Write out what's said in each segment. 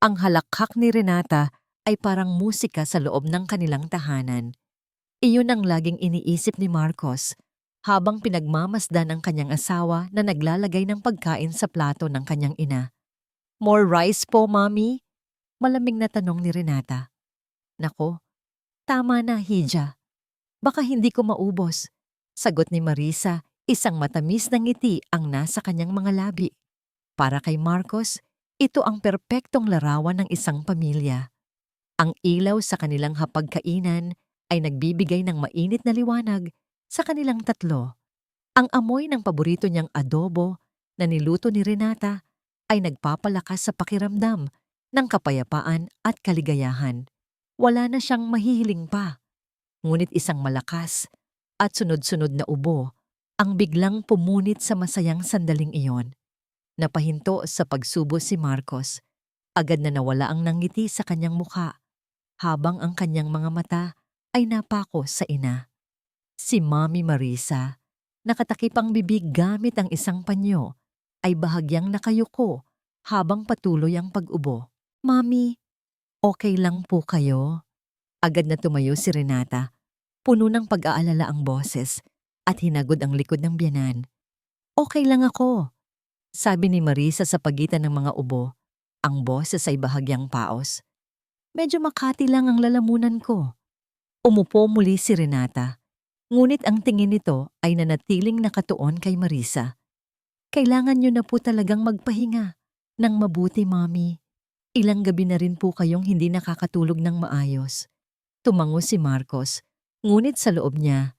Ang halakhak ni Renata ay parang musika sa loob ng kanilang tahanan. Iyon ang laging iniisip ni Marcos habang pinagmamasdan ang kanyang asawa na naglalagay ng pagkain sa plato ng kanyang ina. More rice po, Mommy? Malamig na tanong ni Renata. Nako, tama na, Hija. Baka hindi ko maubos. Sagot ni Marisa, isang matamis na ngiti ang nasa kanyang mga labi. Para kay Marcos, ito ang perpektong larawan ng isang pamilya. Ang ilaw sa kanilang hapagkainan ay nagbibigay ng mainit na liwanag sa kanilang tatlo. Ang amoy ng paborito niyang adobo na niluto ni Renata ay nagpapalakas sa pakiramdam ng kapayapaan at kaligayahan. Wala na siyang mahihiling pa. Ngunit isang malakas at sunod-sunod na ubo ang biglang pumunit sa masayang sandaling iyon. Napahinto sa pagsubo si Marcos. Agad na nawala ang nangiti sa kanyang mukha habang ang kanyang mga mata ay napako sa ina. Si Mami Marisa, nakatakip ang bibig gamit ang isang panyo, ay bahagyang nakayuko habang patuloy ang pag-ubo. Mami, okay lang po kayo? Agad na tumayo si Renata. Puno ng pag-aalala ang boses at hinagod ang likod ng biyanan. Okay lang ako, sabi ni Marisa sa pagitan ng mga ubo. Ang boses ay bahagyang paos. Medyo makati lang ang lalamunan ko. Umupo muli si Renata. Ngunit ang tingin nito ay nanatiling nakatuon kay Marisa. Kailangan niyo na po talagang magpahinga ng mabuti, Mami. Ilang gabi na rin po kayong hindi nakakatulog ng maayos. Tumango si Marcos, ngunit sa loob niya,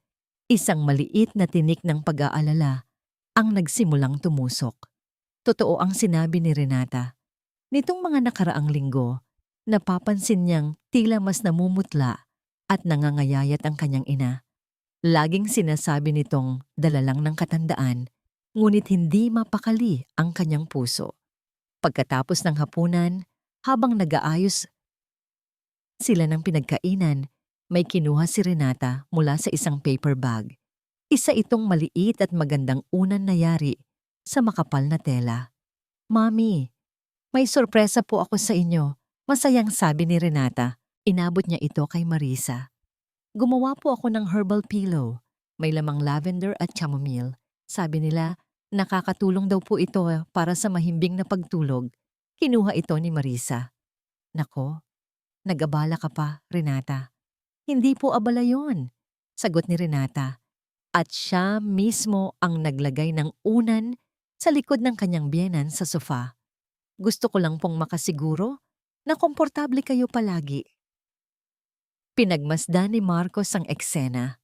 isang maliit na tinik ng pag-aalala ang nagsimulang tumusok. Totoo ang sinabi ni Renata. Nitong mga nakaraang linggo, napapansin niyang tila mas namumutla at nangangayayat ang kanyang ina. Laging sinasabi nitong dala lang ng katandaan, ngunit hindi mapakali ang kanyang puso. Pagkatapos ng hapunan, habang nag-aayos sila ng pinagkainan, may kinuha si Renata mula sa isang paper bag. Isa itong maliit at magandang unan na yari sa makapal na tela. Mami, may sorpresa po ako sa inyo, masayang sabi ni Renata. Inabot niya ito kay Marisa. Gumawa po ako ng herbal pillow. May lamang lavender at chamomile. Sabi nila, nakakatulong daw po ito para sa mahimbing na pagtulog. Kinuha ito ni Marisa. Nako, nag-abala ka pa, Renata. Hindi po abala yon, sagot ni Renata. At siya mismo ang naglagay ng unan sa likod ng kanyang biyenan sa sofa. Gusto ko lang pong makasiguro na komportable kayo palagi. Pinagmasdan ni Marcos ang eksena.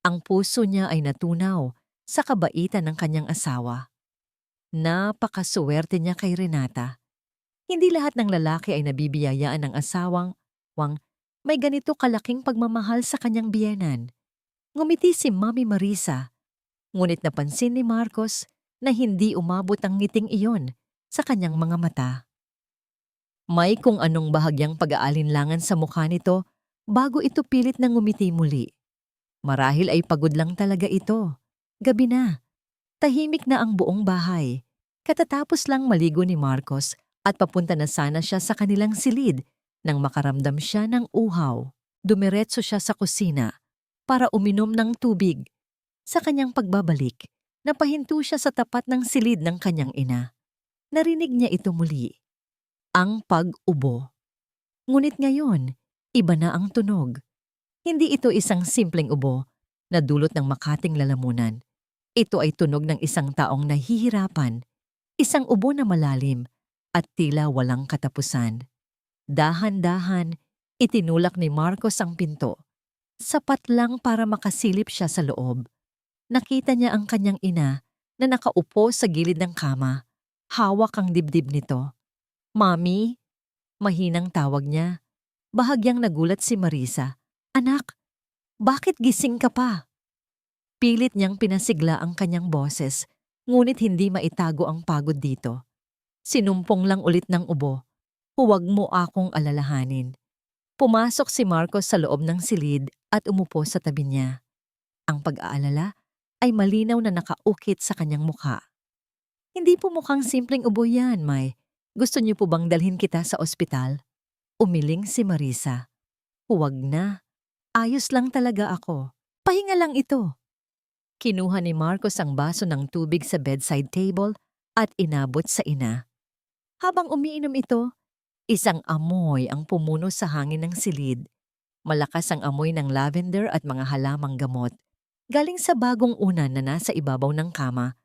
Ang puso niya ay natunaw sa kabaitan ng kanyang asawa. Napakasuwerte niya kay Renata. Hindi lahat ng lalaki ay nabibiyayaan ng asawang may ganito kalaking pagmamahal sa kanyang biyenan. Ngumiti si Mami Marisa. Ngunit napansin ni Marcos na hindi umabot ang ngiting iyon sa kanyang mga mata. May kung anong bahagyang pag-aalinlangan sa mukha nito bago ito pilit na ngumiti muli. Marahil ay pagod lang talaga ito. Gabi na. Tahimik na ang buong bahay. Katatapos lang maligo ni Marcos at papunta na sana siya sa kanilang silid nang makaramdam siya ng uhaw. Dumiretso siya sa kusina para uminom ng tubig. Sa kanyang pagbabalik, napahinto siya sa tapat ng silid ng kanyang ina. Narinig niya ito muli. Ang pag-ubo. Ngunit ngayon, iba na ang tunog. Hindi ito isang simpleng ubo na dulot ng makating lalamunan. Ito ay tunog ng isang taong nahihirapan, isang ubo na malalim at tila walang katapusan. Dahan-dahan, itinulak ni Marcos ang pinto. Sapat lang para makasilip siya sa loob. Nakita niya ang kanyang ina na nakaupo sa gilid ng kama. Hawak ang dibdib nito. Mami? Mahinang tawag niya. Bahagyang nagulat si Marisa. Anak, bakit gising ka pa? Pilit niyang pinasigla ang kanyang boses, ngunit hindi maitago ang pagod dito. Sinumpong lang ulit ng ubo. Huwag mo akong alalahanin. Pumasok si Marcos sa loob ng silid at umupo sa tabi niya. Ang pag-aalala ay malinaw na nakaukit sa kanyang mukha. Hindi po mukhang simpleng ubo yan, May. Gusto niyo po bang dalhin kita sa ospital? Umiling si Marisa. Huwag na. Ayos lang talaga ako. Pahinga lang ito. Kinuha ni Marcos ang baso ng tubig sa bedside table at inabot sa ina. Habang umiinom ito, isang amoy ang pumuno sa hangin ng silid. Malakas ang amoy ng lavender at mga halamang gamot. Galing sa bagong unan na nasa ibabaw ng kama,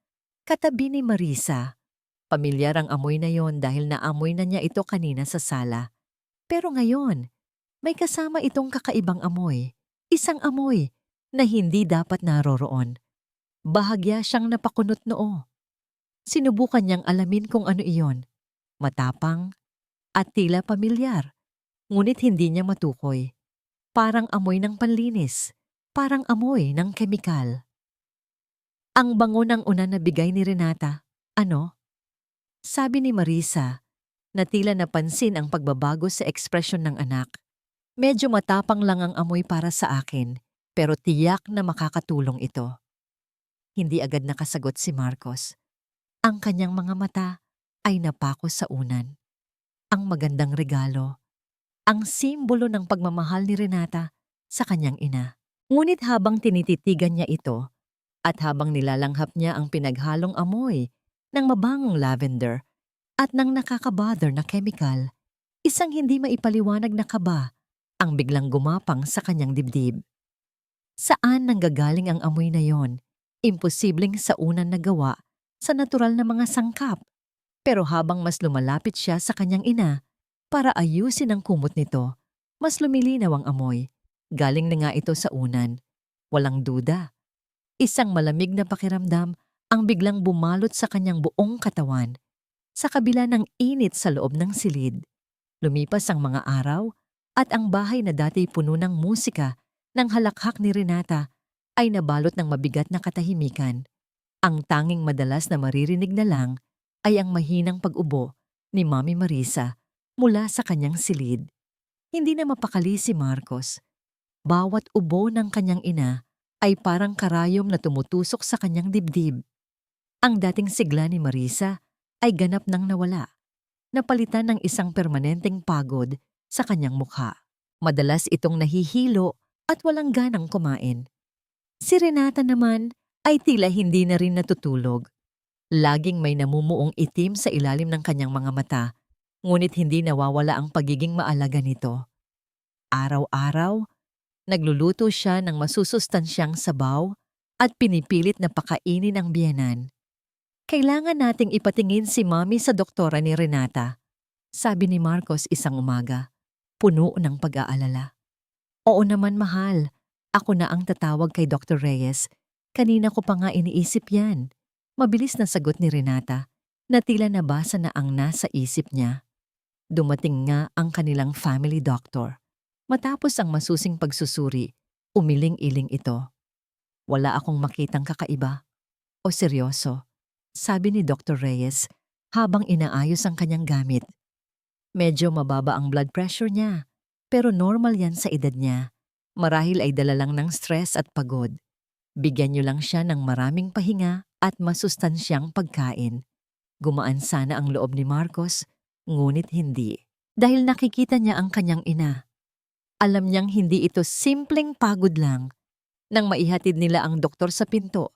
katabi ni Marisa. Pamilyar ang amoy na yon dahil naamoy na niya ito kanina sa sala. Pero ngayon, may kasama itong kakaibang amoy. Isang amoy na hindi dapat naroroon. Bahagya siyang napakunot noo. Sinubukan niyang alamin kung ano iyon. Matapang at tila pamilyar. Ngunit hindi niya matukoy. Parang amoy ng panlinis. Parang amoy ng kemikal. Ang bango ng una na bigay ni Renata. Ano? Sabi ni Marisa na tila napansin ang pagbabago sa ekspresyon ng anak. Medyo matapang lang ang amoy para sa akin, pero tiyak na makakatulong ito. Hindi agad nakasagot si Marcos. Ang kanyang mga mata ay napako sa unan. Ang magandang regalo, ang simbolo ng pagmamahal ni Renata sa kanyang ina. Ngunit habang tinititigan niya ito at habang nilalanghap niya ang pinaghalong amoy ng mabangong lavender at ng nakakabother na chemical, isang hindi maipaliwanag na kaba ang biglang gumapang sa kanyang dibdib. Saan nanggagaling ang amoy na yon? Imposibleng sa unan na gawa sa natural na mga sangkap. Pero habang mas lumalapit siya sa kanyang ina para ayusin ang kumot nito, mas lumilinaw ang amoy. Galing na nga ito sa unan. Walang duda. Isang malamig na pakiramdam ang biglang bumalot sa kanyang buong katawan. Sa kabila ng init sa loob ng silid, lumipas ang mga araw at ang bahay na dati puno ng musika ng halakhak ni Renata ay nabalot ng mabigat na katahimikan. Ang tanging madalas na maririnig na lang ay ang mahinang pag-ubo ni Mami Marisa mula sa kanyang silid. Hindi na mapakali si Marcos. Bawat ubo ng kanyang ina ay parang karayom na tumutusok sa kanyang dibdib. Ang dating sigla ni Marisa ay ganap nang nawala. Napalitan ng isang permanenteng pagod sa kanyang mukha. Madalas itong nahihilo at walang ganang kumain. Si Renata naman ay tila hindi na rin natutulog. Laging may namumuong itim sa ilalim ng kanyang mga mata, ngunit hindi nawawala ang pagiging maalaga nito. Araw-araw, nagluluto siya ng masusustansyang sabaw at pinipilit na pakainin ang biyenan. Kailangan nating ipatingin si Mami sa doktora ni Renata, sabi ni Marcos isang umaga, puno ng pag-aalala. Oo naman mahal, ako na ang tatawag kay Dr. Reyes. Kanina ko pa nga iniisip yan. Mabilis na sagot ni Renata na tila nabasa na ang nasa isip niya. Dumating nga ang kanilang family doctor. Matapos ang masusing pagsusuri, umiling-iling ito. Wala akong makitang kakaiba o seryoso, sabi ni Dr. Reyes habang inaayos ang kanyang gamit. Medyo mababa ang blood pressure niya, pero normal yan sa edad niya. Marahil ay dala lang ng stress at pagod. Bigyan niyo lang siya ng maraming pahinga at masustansyang pagkain. Gumaan sana ang loob ni Marcos, ngunit hindi. Dahil nakikita niya ang kanyang ina. Alam niyang hindi ito simpleng pagod lang. Nang maihatid nila ang doktor sa pinto,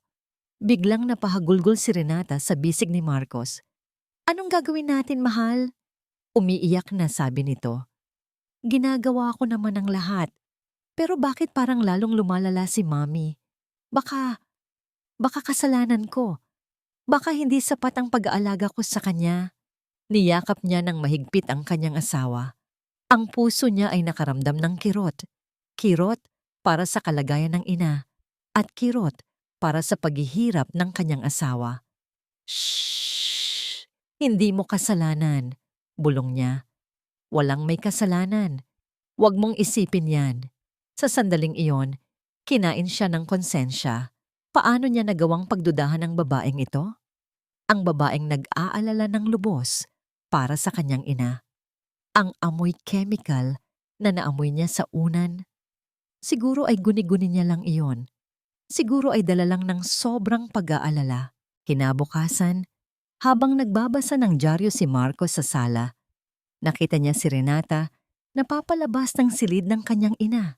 biglang napahagulgol si Renata sa bisig ni Marcos. Anong gagawin natin, mahal? Umiiyak na sabi nito. Ginagawa ko naman ang lahat. Pero bakit parang lalong lumalala si Mami? Baka kasalanan ko. Baka hindi sapat ang pag-aalaga ko sa kanya. Niyakap niya ng mahigpit ang kanyang asawa. Ang puso niya ay nakaramdam ng kirot. Kirot para sa kalagayan ng ina at kirot para sa paghihirap ng kanyang asawa. Shhh! Hindi mo kasalanan, bulong niya. Walang may kasalanan. Huwag mong isipin yan. Sa sandaling iyon, kinain siya ng konsensya. Paano niya nagawang pagdudahan ng babaeng ito? Ang babaeng nag-aalala ng lubos para sa kanyang ina. Ang amoy chemical na naamoy niya sa unan. Siguro ay guni-guni niya lang iyon. Siguro ay dala lang ng sobrang pag-aalala. Kinabukasan, Habang nagbabasa ng dyaryo si Marcos sa sala, nakita niya si Renata na papalabas ng silid ng kanyang ina.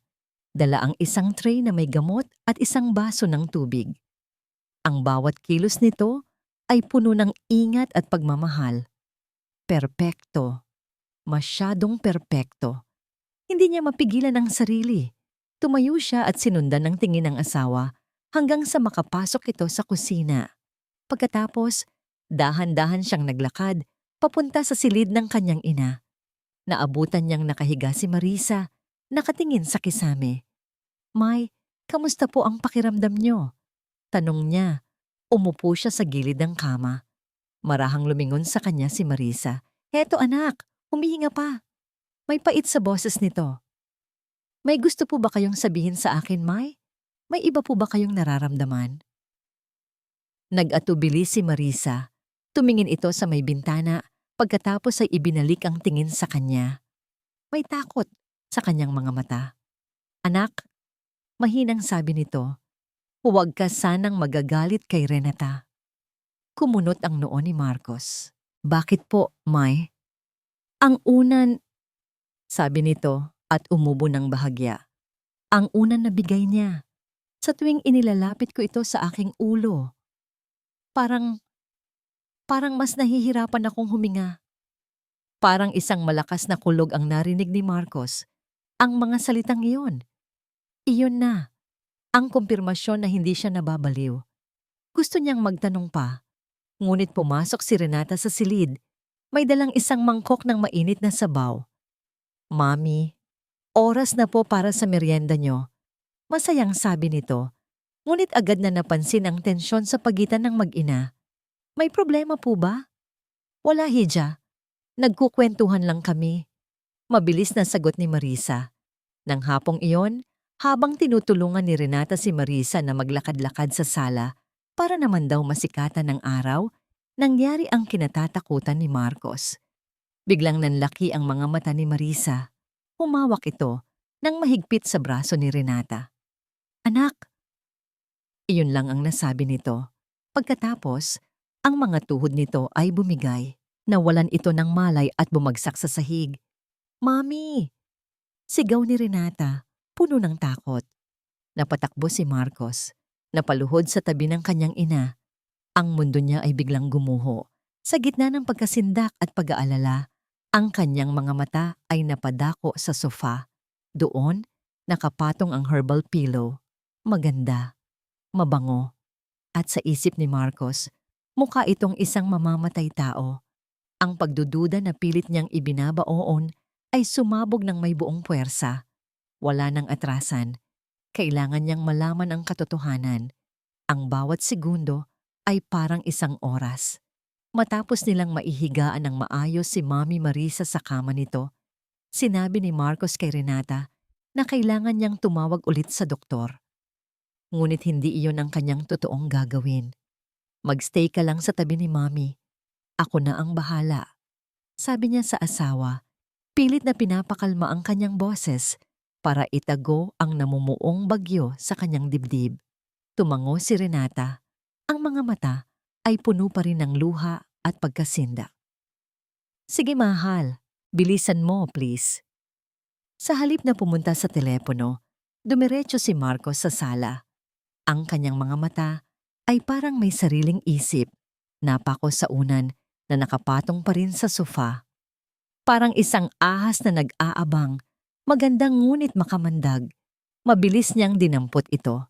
Dala ang isang tray na may gamot at isang baso ng tubig. Ang bawat kilos nito ay puno ng ingat at pagmamahal. Perpekto. Masyadong perpekto. Hindi niya mapigilan ang sarili. Tumayo siya at sinundan ng tingin ng asawa hanggang sa makapasok ito sa kusina. Pagkatapos, dahan-dahan siyang naglakad papunta sa silid ng kanyang ina. Naabutan niyang nakahiga si Marisa, nakatingin sa kisame. "May, kamusta po ang pakiramdam niyo?" Tanong niya. Umupo siya sa gilid ng kama. Marahang lumingon sa kanya si Marisa. "Heto anak, humihinga pa." May pait sa boses nito. "May gusto po ba kayong sabihin sa akin, May? May iba po ba kayong nararamdaman?" Nag-atubili si Marisa. Tumingin ito sa may bintana, pagkatapos ay ibinalik ang tingin sa kanya. May takot sa kanyang mga mata. "Anak," mahinang sabi nito, "huwag ka sanang magagalit kay Renata." Kumunot ang noo ni Marcos. "Bakit po, May?" "Ang unan," sabi nito at umubo ng bahagya. "Ang unan na bigay niya. Sa tuwing inilalapit ko ito sa aking ulo, parang mas nahihirapan akong huminga." Parang isang malakas na kulog ang narinig ni Marcos. Ang mga salitang iyon. Iyon na, ang kumpirmasyon na hindi siya nababaliw. Gusto niyang magtanong pa, ngunit pumasok si Renata sa silid. May dalang isang mangkok ng mainit na sabaw. "Mami, oras na po para sa merienda niyo." Masayang sabi nito, ngunit agad na napansin ang tensyon sa pagitan ng mag-ina. "May problema po ba?" "Wala, Hija. Nagkukwentuhan lang kami." Mabilis na sagot ni Marisa. Nang hapong iyon, habang tinutulungan ni Renata si Marisa na maglakad-lakad sa sala para naman daw masikatan ng araw, nangyari ang kinatatakutan ni Marcos. Biglang nanlaki ang mga mata ni Marisa. Humawak ito nang mahigpit sa braso ni Renata. "Anak!" Iyon lang ang nasabi nito. Pagkatapos, ang mga tuhod nito ay bumigay. Nawalan ito ng malay at bumagsak sa sahig. "Mami!" Sigaw ni Renata, puno ng takot. Napatakbo si Marcos. Napaluhod sa tabi ng kanyang ina. Ang mundo niya ay biglang gumuho. Sa gitna ng pagkasindak at pag-aalala, ang kanyang mga mata ay napadako sa sofa. Doon, nakapatong ang herbal pillow. Maganda, mabango. At sa isip ni Marcos, mukha itong isang mamamatay tao. Ang pagdududa na pilit niyang ibinabaoon ay sumabog ng may buong puwersa. Wala nang atrasan. Kailangan niyang malaman ang katotohanan. Ang bawat segundo ay parang isang oras. Matapos nilang maihigaan ng maayos si Mami Marisa sa kama nito, sinabi ni Marcos kay Renata na kailangan niyang tumawag ulit sa doktor. Ngunit hindi iyon ang kanyang totoong gagawin. "Magstay ka lang sa tabi ni Mami. Ako na ang bahala," sabi niya sa asawa. Pilit na pinapakalma ang kanyang boses para itago ang namumuong bagyo sa kanyang dibdib. Tumango si Renata. Ang mga mata ay puno pa rin ng luha at pagkasindak. "Sige mahal, bilisan mo please." Sa halip na pumunta sa telepono, dumiretso si Marcos sa sala. Ang kanyang mga mata ay parang may sariling isip. Napako sa unan na nakapatong pa rin sa sofa. Parang isang ahas na nag-aabang, magandang ngunit makamandag. Mabilis niyang dinampot ito.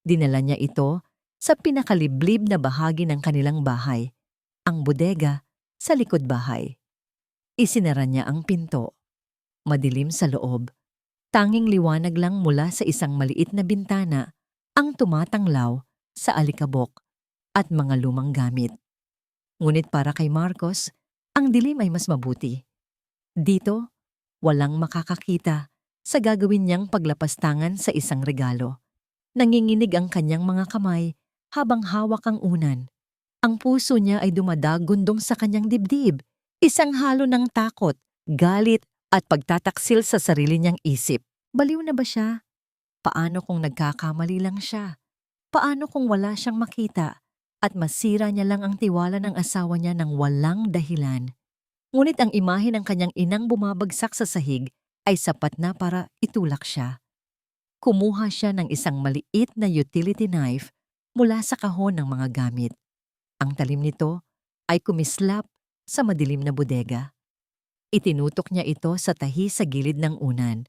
Dinala niya ito sa pinakaliblib na bahagi ng kanilang bahay, ang bodega sa likod bahay. Isinara niya ang pinto. Madilim sa loob. Tanging liwanag lang mula sa isang maliit na bintana ang tumatanglaw sa alikabok at mga lumang gamit. Ngunit para kay Marcos, ang dilim ay mas mabuti. Dito, walang makakakita sa gagawin niyang paglapastangan sa isang regalo. Nanginginig ang kanyang mga kamay habang hawak ang unan. Ang puso niya ay dumadagundong sa kanyang dibdib, isang halo ng takot, galit at pagtataksil sa sarili niyang isip. Baliw na ba siya? Paano kung nagkakamali lang siya? Paano kung wala siyang makita at masira niya lang ang tiwala ng asawa niya ng walang dahilan. Ngunit ang imahe ng kanyang inang bumabagsak sa sahig ay sapat na para itulak siya. Kumuha siya ng isang maliit na utility knife mula sa kahon ng mga gamit. Ang talim nito ay kumislap sa madilim na bodega. Itinutok niya ito sa tahi sa gilid ng unan.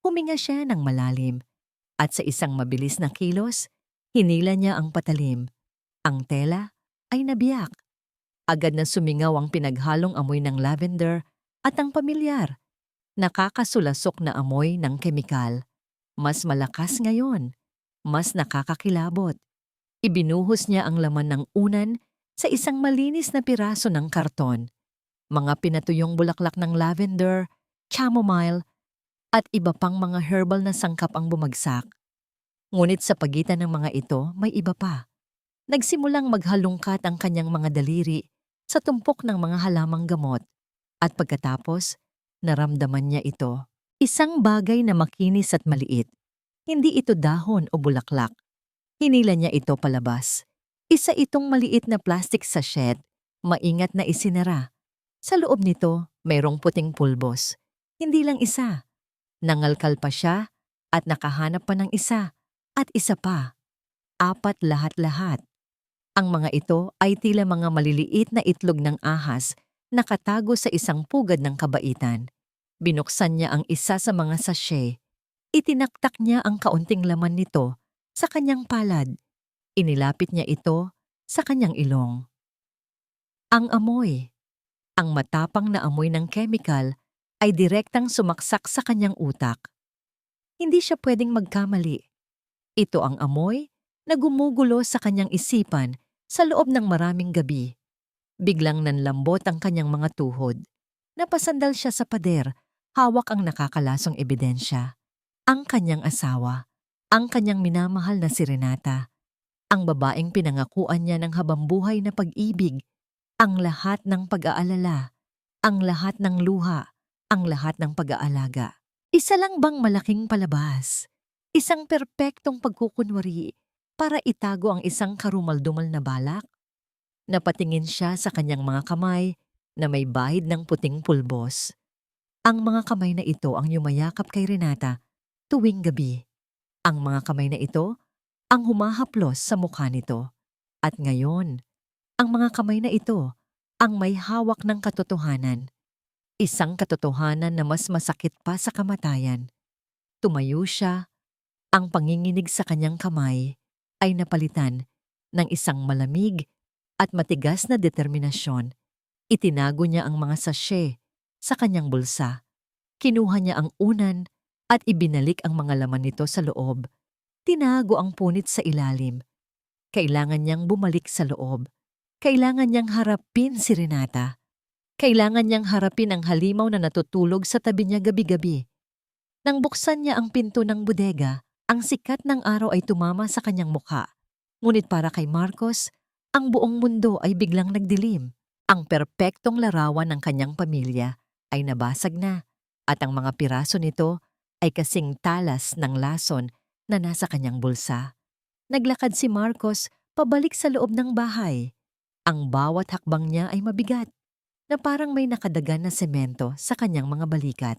Huminga siya ng malalim at sa isang mabilis na kilos, hinila niya ang patalim. Ang tela ay nabiyak. Agad na sumingaw ang pinaghalong amoy ng lavender at ang pamilyar, nakakasulasok na amoy ng kemikal. Mas malakas ngayon, mas nakakakilabot. Ibinuhos niya ang laman ng unan sa isang malinis na piraso ng karton. Mga pinatuyong bulaklak ng lavender, chamomile, at iba pang mga herbal na sangkap ang bumagsak. Ngunit sa pagitan ng mga ito, may iba pa. Nagsimulang maghalungkat ang kanyang mga daliri sa tumpok ng mga halamang gamot. At pagkatapos, naramdaman niya ito. Isang bagay na makinis at maliit. Hindi ito dahon o bulaklak. Hinila niya ito palabas. Isa itong maliit na plastic sachet, maingat na isinara. Sa loob nito, mayroong puting pulbos. Hindi lang isa. Nangalkal pa siya at nakahanap pa ng isa at isa pa. 4 lahat-lahat. Ang mga ito ay tila mga maliliit na itlog ng ahas nakatago sa isang pugad ng kabaitan. Binuksan niya ang isa sa mga sachet. Itinaktak niya ang kaunting laman nito sa kanyang palad. Inilapit niya ito sa kanyang ilong. Ang amoy. Ang matapang na amoy ng chemical ay direktang sumaksak sa kanyang utak. Hindi siya pwedeng magkamali. Ito ang amoy na gumugulo sa kanyang isipan sa loob ng maraming gabi. Biglang nanlambot ang kanyang mga tuhod. Napasandal siya sa pader, hawak ang nakakalasong ebidensya. Ang kanyang asawa, ang kanyang minamahal na si Renata, ang babaeng pinangakuan niya ng habambuhay na pag-ibig, ang lahat ng pag-aalala, ang lahat ng luha, ang lahat ng pag-aalaga. Isa lang bang malaking palabas? Isang perpektong pagkukunwari para itago ang isang karumaldumal na balak? Napatingin siya sa kanyang mga kamay na may bahid ng puting pulbos. Ang mga kamay na ito ang yumayakap kay Renata tuwing gabi. Ang mga kamay na ito ang humahaplos sa mukha nito. At ngayon, ang mga kamay na ito ang may hawak ng katotohanan. Isang katotohanan na mas masakit pa sa kamatayan. Tumayo siya, ang panginginig sa kanyang kamay ay napalitan ng isang malamig at matigas na determinasyon. Itinago niya ang mga sachet sa kanyang bulsa. Kinuha niya ang unan at ibinalik ang mga laman nito sa loob. Tinago ang punit sa ilalim. Kailangan niyang bumalik sa loob. Kailangan niyang harapin si Renata. Kailangan niyang harapin ang halimaw na natutulog sa tabi niya gabi-gabi. Nang buksan niya ang pinto ng bodega, ang sikat ng araw ay tumama sa kanyang mukha. Ngunit para kay Marcos, ang buong mundo ay biglang nagdilim. Ang perpektong larawan ng kanyang pamilya ay nabasag na at ang mga piraso nito ay kasing talas ng lason na nasa kanyang bulsa. Naglakad si Marcos pabalik sa loob ng bahay. Ang bawat hakbang niya ay mabigat, na parang may nakadagan na semento sa kanyang mga balikat.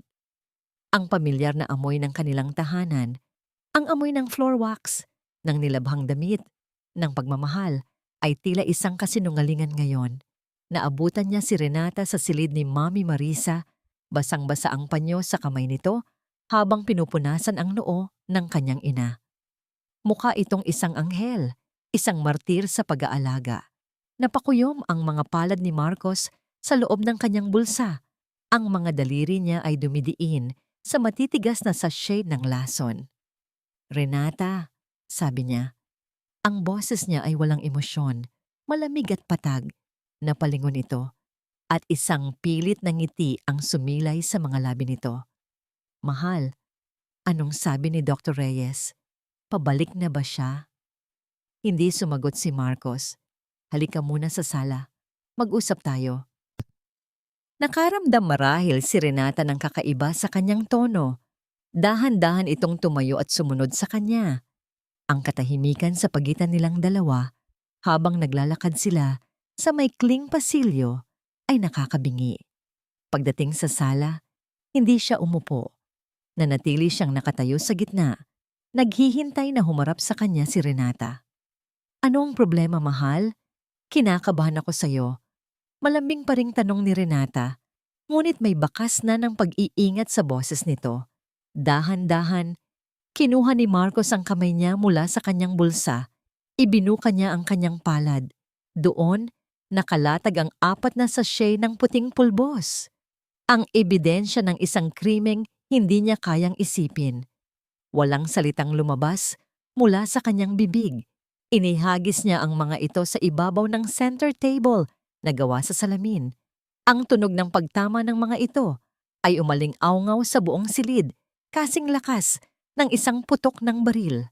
Ang pamilyar na amoy ng kanilang tahanan, ang amoy ng floor wax, ng nilabhang damit, ng pagmamahal, ay tila isang kasinungalingan ngayon. Naabutan niya si Renata sa silid ni Mami Marisa, basang-basa ang panyo sa kamay nito habang pinupunasan ang noo ng kanyang ina. Mukha itong isang anghel, isang martir sa pag-aalaga. Napakuyom ang mga palad ni Marcos sa loob ng kanyang bulsa. Ang mga daliri niya ay dumidiin sa matitigas na sachet ng lason. Renata, sabi niya. Ang boses niya ay walang emosyon, malamig at patag. Napalingon ito, at isang pilit na ngiti ang sumilay sa mga labi nito. Mahal, anong sabi ni Dr. Reyes? Pabalik na ba siya? Hindi sumagot si Marcos. Halika muna sa sala. Mag-usap tayo. Nakaramdam marahil si Renata ng kakaiba sa kanyang tono. Dahan-dahan itong tumayo at sumunod sa kanya. Ang katahimikan sa pagitan nilang dalawa Habang naglalakad sila sa maikling pasilyo ay nakakabingi. Pagdating sa sala, hindi siya umupo. Nanatili siyang nakatayo sa gitna. Naghihintay na humarap sa kanya si Renata. "Ano ang problema, mahal? Kinakabahan ako sa'yo." Malambing pa ring tanong ni Renata, ngunit may bakas na ng pag-iingat sa boses nito. Dahan-dahan, kinuha ni Marcos ang kamay niya mula sa kanyang bulsa. Ibinuka niya ang kanyang palad. Doon, nakalatag ang 4 na sachet ng puting pulbos. Ang ebidensya ng isang krimeng hindi niya kayang isipin. Walang salitang lumabas mula sa kanyang bibig. Inihagis niya ang mga ito sa ibabaw ng center table na gawa sa salamin. Ang tunog ng pagtama ng mga ito ay umaling-awngaw sa buong silid, kasing lakas ng isang putok ng baril.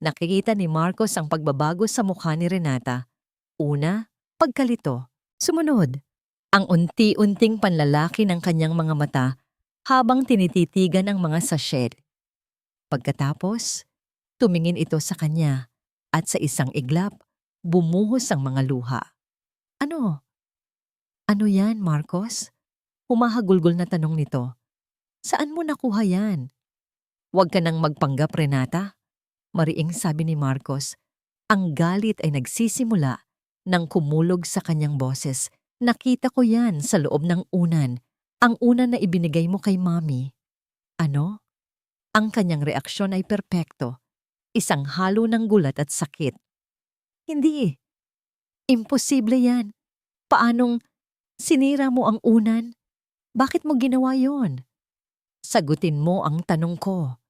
Nakikita ni Marcos ang pagbabago sa mukha ni Renata. Una, pagkalito. Sumunod, ang unti-unting panlalaki ng kanyang mga mata habang tinititigan ang mga sachet. Pagkatapos, tumingin ito sa kanya at sa isang iglap, bumuhos ang mga luha. "Ano? Ano yan, Marcos?" Humahagulgol na tanong nito. "Saan mo nakuha yan?" "Huwag ka nang magpanggap, Renata," mariing sabi ni Marcos. Ang galit ay nagsisimula nang kumulog sa kanyang boses. "Nakita ko yan sa loob ng unan. Ang unan na ibinigay mo kay Mami." "Ano?" Ang kanyang reaksyon ay perpekto. Isang halo ng gulat at sakit. "Hindi. Imposible yan. Paanong sinira mo ang unan? Bakit mo ginawa yon?" "Sagutin mo ang tanong ko,"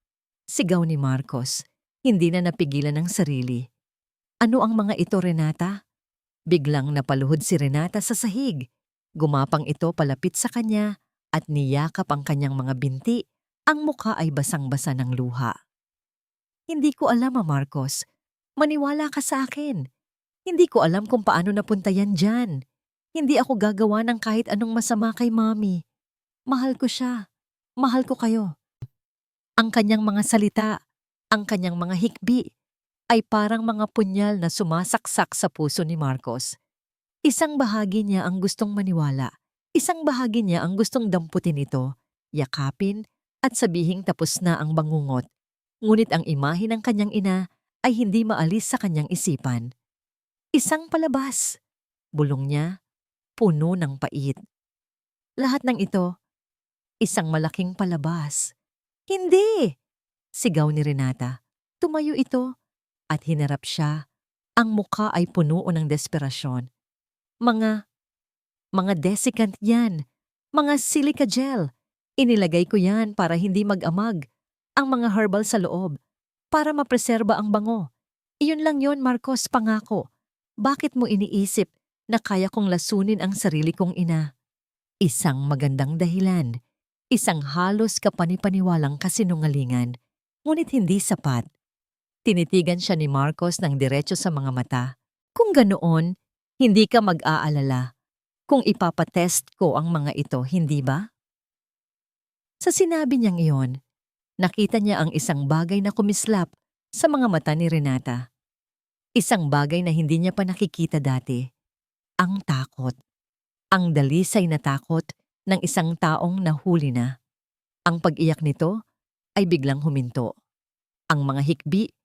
sigaw ni Marcos. Hindi na napigilan ng sarili. "Ano ang mga ito, Renata?" Biglang napaluhod si Renata sa sahig. Gumapang ito palapit sa kanya at niyakap ang kanyang mga binti. Ang mukha ay basang-basa ng luha. "Hindi ko alam, Marcos. Maniwala ka sa akin. Hindi ko alam kung paano napunta yan dyan. Hindi ako gagawa ng kahit anong masama kay Mami. Mahal ko siya. Mahal ko kayo." Ang kanyang mga salita, ang kanyang mga hikbi, ay parang mga punyal na sumasaksak sa puso ni Marcos. Isang bahagi niya ang gustong maniwala. Isang bahagi niya ang gustong damputin ito, yakapin, at sabihing tapos na ang bangungot. Ngunit ang imahe ng kanyang ina ay hindi maalis sa kanyang isipan. "Isang palabas," bulong niya, puno ng pait. "Lahat ng ito, isang malaking palabas." "Hindi!" sigaw ni Renata. Tumayo ito at hinarap siya. Ang mukha ay puno ng desperasyon. Mga desiccant yan. Mga silica gel. Inilagay ko yan para hindi mag-amag. Ang mga herbal sa loob. Para mapreserba ang bango. Iyon lang yon, Marcos, pangako. Bakit mo iniisip na kaya kong lasunin ang sarili kong ina? Isang magandang dahilan. Isang halos kapanipaniwalang kasinungalingan. Ngunit hindi sapat. Tinitigan siya ni Marcos ng diretso sa mga mata. "Kung ganoon, hindi ka mag-aalala kung ipapatest ko ang mga ito, hindi ba?" Sa sinabi niyang iyon, nakita niya ang isang bagay na kumislap sa mga mata ni Renata. Isang bagay na hindi niya pa nakikita dati. Ang takot. Ang dalisay na takot ng isang taong nahuli na. Ang pag-iyak nito ay biglang huminto. Ang mga hikbi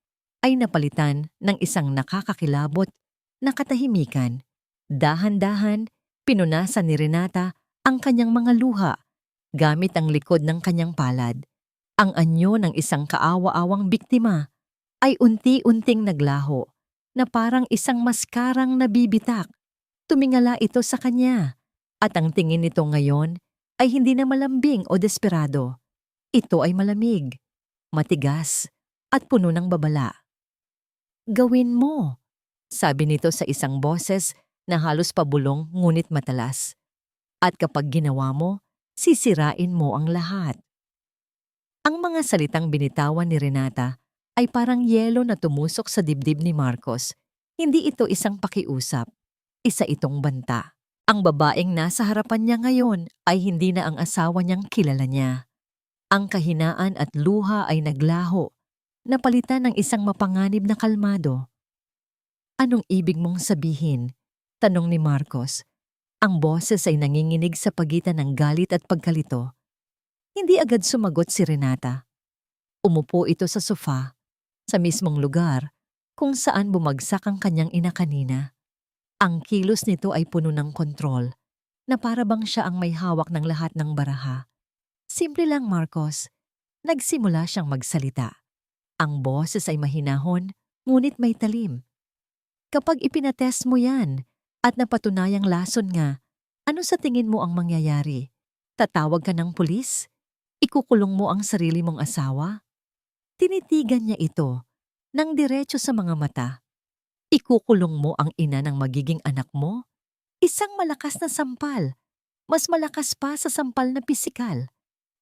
ay napalitan ng isang nakakakilabot na katahimikan. Dahan-dahan, pinunasan ni Renata ang kanyang mga luha gamit ang likod ng kanyang palad. Ang anyo ng isang kaawa-awang biktima ay unti-unting naglaho na parang isang maskarang nabibitak. Tumingala ito sa kanya at ang tingin nito ngayon ay hindi na malambing o desperado. Ito ay malamig, matigas at puno ng babala. "Gawin mo," sabi nito sa isang boses na halos pabulong ngunit matalas. "At kapag ginawa mo, sisirain mo ang lahat." Ang mga salitang binitawan ni Renata ay parang yelo na tumusok sa dibdib ni Marcos. Hindi ito isang pakiusap. Isa itong banta. Ang babaeng nasa harapan niya ngayon ay hindi na ang asawa niyang kilala niya. Ang kahinaan at luha ay naglaho, napalitan ng isang mapanganib na kalmado. Anong ibig mong sabihin? Tanong ni Marcos. Ang boses ay nanginginig sa pagitan ng galit at pagkalito. Hindi agad sumagot si Renata. Umupo ito sa sofa, sa mismong lugar kung saan bumagsak ang kanyang ina kanina. Ang kilos nito ay puno ng kontrol, na para bang siya ang may hawak ng lahat ng baraha. Simple lang, Marcos. Nagsimula siyang magsalita. Ang boses ay mahinahon, ngunit may talim. Kapag ipinatest mo yan at napatunayang lason nga, ano sa tingin mo ang mangyayari? Tatawag ka ng pulis? Ikukulong mo ang sarili mong asawa? Tinitigan niya ito ng diretso sa mga mata. Ikukulong mo ang ina ng magiging anak mo? Isang malakas na sampal, mas malakas pa sa sampal na pisikal.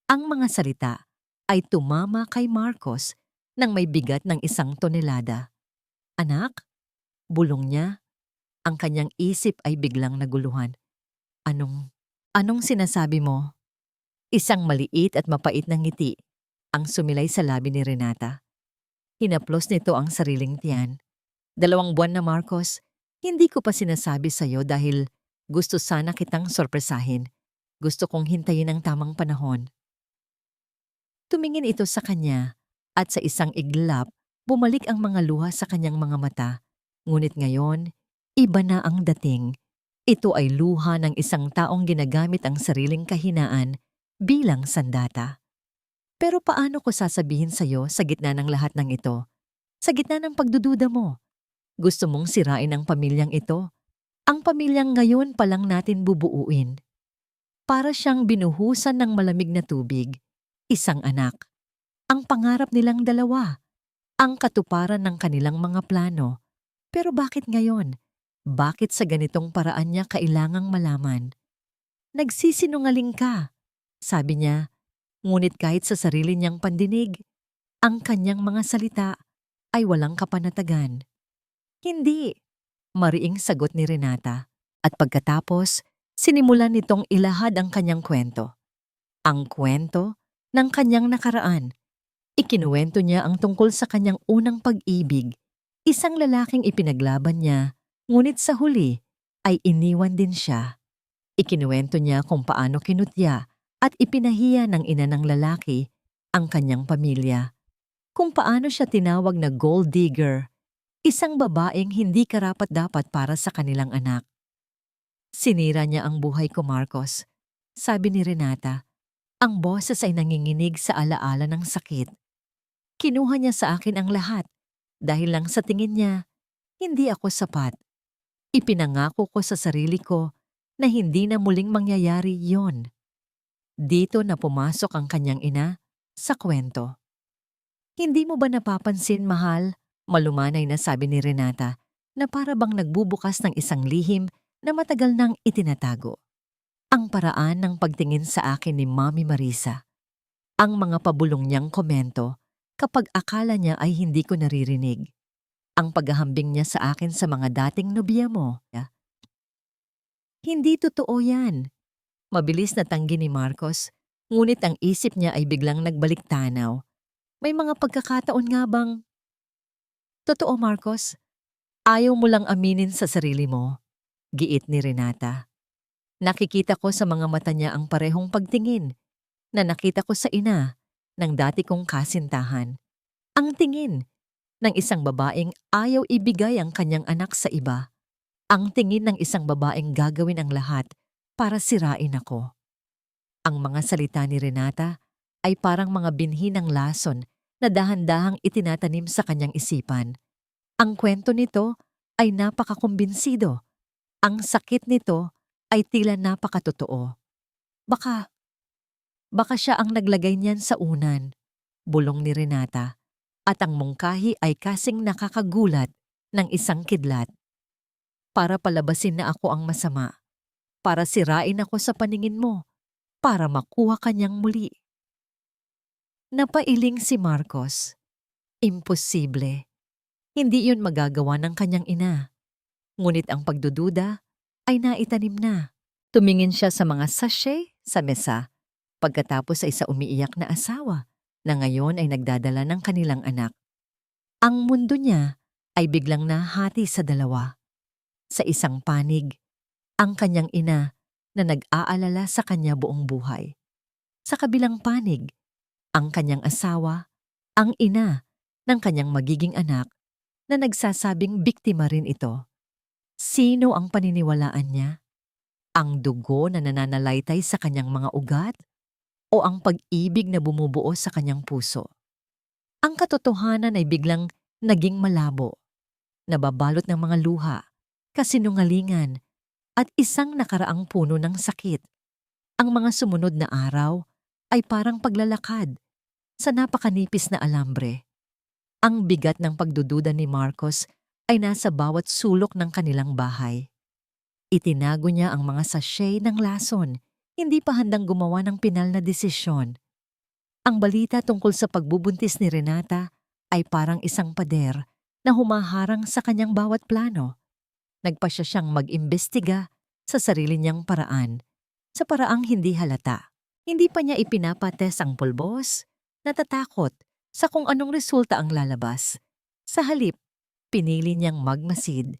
Ang mga salita ay tumama kay Marcos nang may bigat ng 1 tonelada. Anak? Bulong niya. Ang kanyang isip ay biglang naguluhan. Anong sinasabi mo? Isang maliit at mapait na ngiti ang sumilay sa labi ni Renata. Hinaplos nito ang sariling tiyan. 2 buwan na, Marcos. Hindi ko pa sinasabi sa'yo dahil gusto sana kitang sorpresahin. Gusto kong hintayin ang tamang panahon. Tumingin ito sa kanya at sa isang iglap, bumalik ang mga luha sa kanyang mga mata. Ngunit ngayon, iba na ang dating. Ito ay luha ng isang taong ginagamit ang sariling kahinaan bilang sandata. Pero paano ko sasabihin sa'yo sa gitna ng lahat ng ito? Sa gitna ng pagdududa mo? Gusto mong sirain ang pamilyang ito? Ang pamilyang ngayon pa lang natin bubuuin. Para siyang binuhusan ng malamig na tubig. Isang anak. Ang pangarap nilang dalawa. Ang katuparan ng kanilang mga plano. Pero bakit ngayon? Bakit sa ganitong paraan niya kailangang malaman? Nagsisinungaling ka, sabi niya. Ngunit kahit sa sarili niyang pandinig, ang kanyang mga salita ay walang kapanatagan. Hindi, mariing sagot ni Renata. At pagkatapos, sinimulan nitong ilahad ang kanyang kwento. Ang kwento ng kanyang nakaraan. Ikinuwento niya ang tungkol sa kanyang unang pag-ibig, isang lalaking ipinaglaban niya, ngunit sa huli ay iniwan din siya. Ikinuwento niya kung paano kinutya at ipinahiya ng ina ng lalaki ang kanyang pamilya. Kung paano siya tinawag na gold digger, isang babaeng hindi karapat-dapat para sa kanilang anak. Sinira niya ang buhay ko, Marcos. Sabi ni Renata, ang boses ay nanginginig sa alaala ng sakit. Kinuha niya sa akin ang lahat dahil lang sa tingin niya, hindi ako sapat. Ipinangako ko sa sarili ko na hindi na muling mangyayari yon. Dito na pumasok ang kanyang ina sa kwento. Hindi mo ba napapansin, mahal? Malumanay na sabi ni Renata na para bang nagbubukas ng isang lihim na matagal nang itinatago. Ang paraan ng pagtingin sa akin ni Mami Marisa. Ang mga pabulong niyang komento kapag akala niya ay hindi ko naririnig. Ang paghahambing niya sa akin sa mga dating nobya mo. Hindi totoo yan. Mabilis na tanggi ni Marcos, ngunit ang isip niya ay biglang nagbalik tanaw. May mga pagkakataon nga bang... Totoo, Marcos. Ayaw mo lang aminin sa sarili mo. Giit ni Renata. Nakikita ko sa mga mata niya ang parehong pagtingin na nakita ko sa ina ng dati kong kasintahan. Ang tingin ng isang babaeng ayaw ibigay ang kanyang anak sa iba. Ang tingin ng isang babaeng gagawin ang lahat para sirain ako. Ang mga salita ni Renata ay parang mga binhi ng lason na dahan-dahang itinatanim sa kanyang isipan. Ang kwento nito ay napakakumbinsido. Ang sakit nito ay tila napakatotoo. Baka siya ang naglagay niyan sa unan, bulong ni Renata, at ang mungkahi ay kasing nakakagulat ng isang kidlat. Para palabasin na ako ang masama, para sirain ako sa paningin mo, para makuha kanyang muli. Napailing si Marcos. Imposible. Hindi yun magagawa ng kanyang ina. Ngunit ang pagdududa ay naitanim na. Tumingin siya sa mga sachet sa mesa, pagkatapos ay sa umiiyak na asawa na ngayon ay nagdadala ng kanilang anak. Ang mundo niya ay biglang nahati sa dalawa. Sa isang panig, ang kanyang ina na nag-aalala sa kanya buong buhay. Sa kabilang panig, ang kanyang asawa, ang ina ng kanyang magiging anak na nagsasabing biktima rin ito. Sino ang paniniwalaan niya? Ang dugo na nananalaytay sa kanyang mga ugat o ang pag-ibig na bumubuo sa kanyang puso? Ang katotohanan ay biglang naging malabo, nababalot ng mga luha, kasinungalingan, at isang nakaraang puno ng sakit. Ang mga sumunod na araw ay parang paglalakad sa napakanipis na alambre. Ang bigat ng pagdududa ni Marcos ay nasa bawat sulok ng kanilang bahay. Itinago niya ang mga sachet ng lason, hindi pa handang gumawa ng pinal na desisyon. Ang balita tungkol sa pagbubuntis ni Renata ay parang isang pader na humaharang sa kanyang bawat plano. Nagpasya siyang mag-imbestiga sa sarili niyang paraan, sa paraang hindi halata. Hindi pa niya ipinapates ang pulbos, natatakot sa kung anong resulta ang lalabas. Sa halip, pinili niyang magmasid.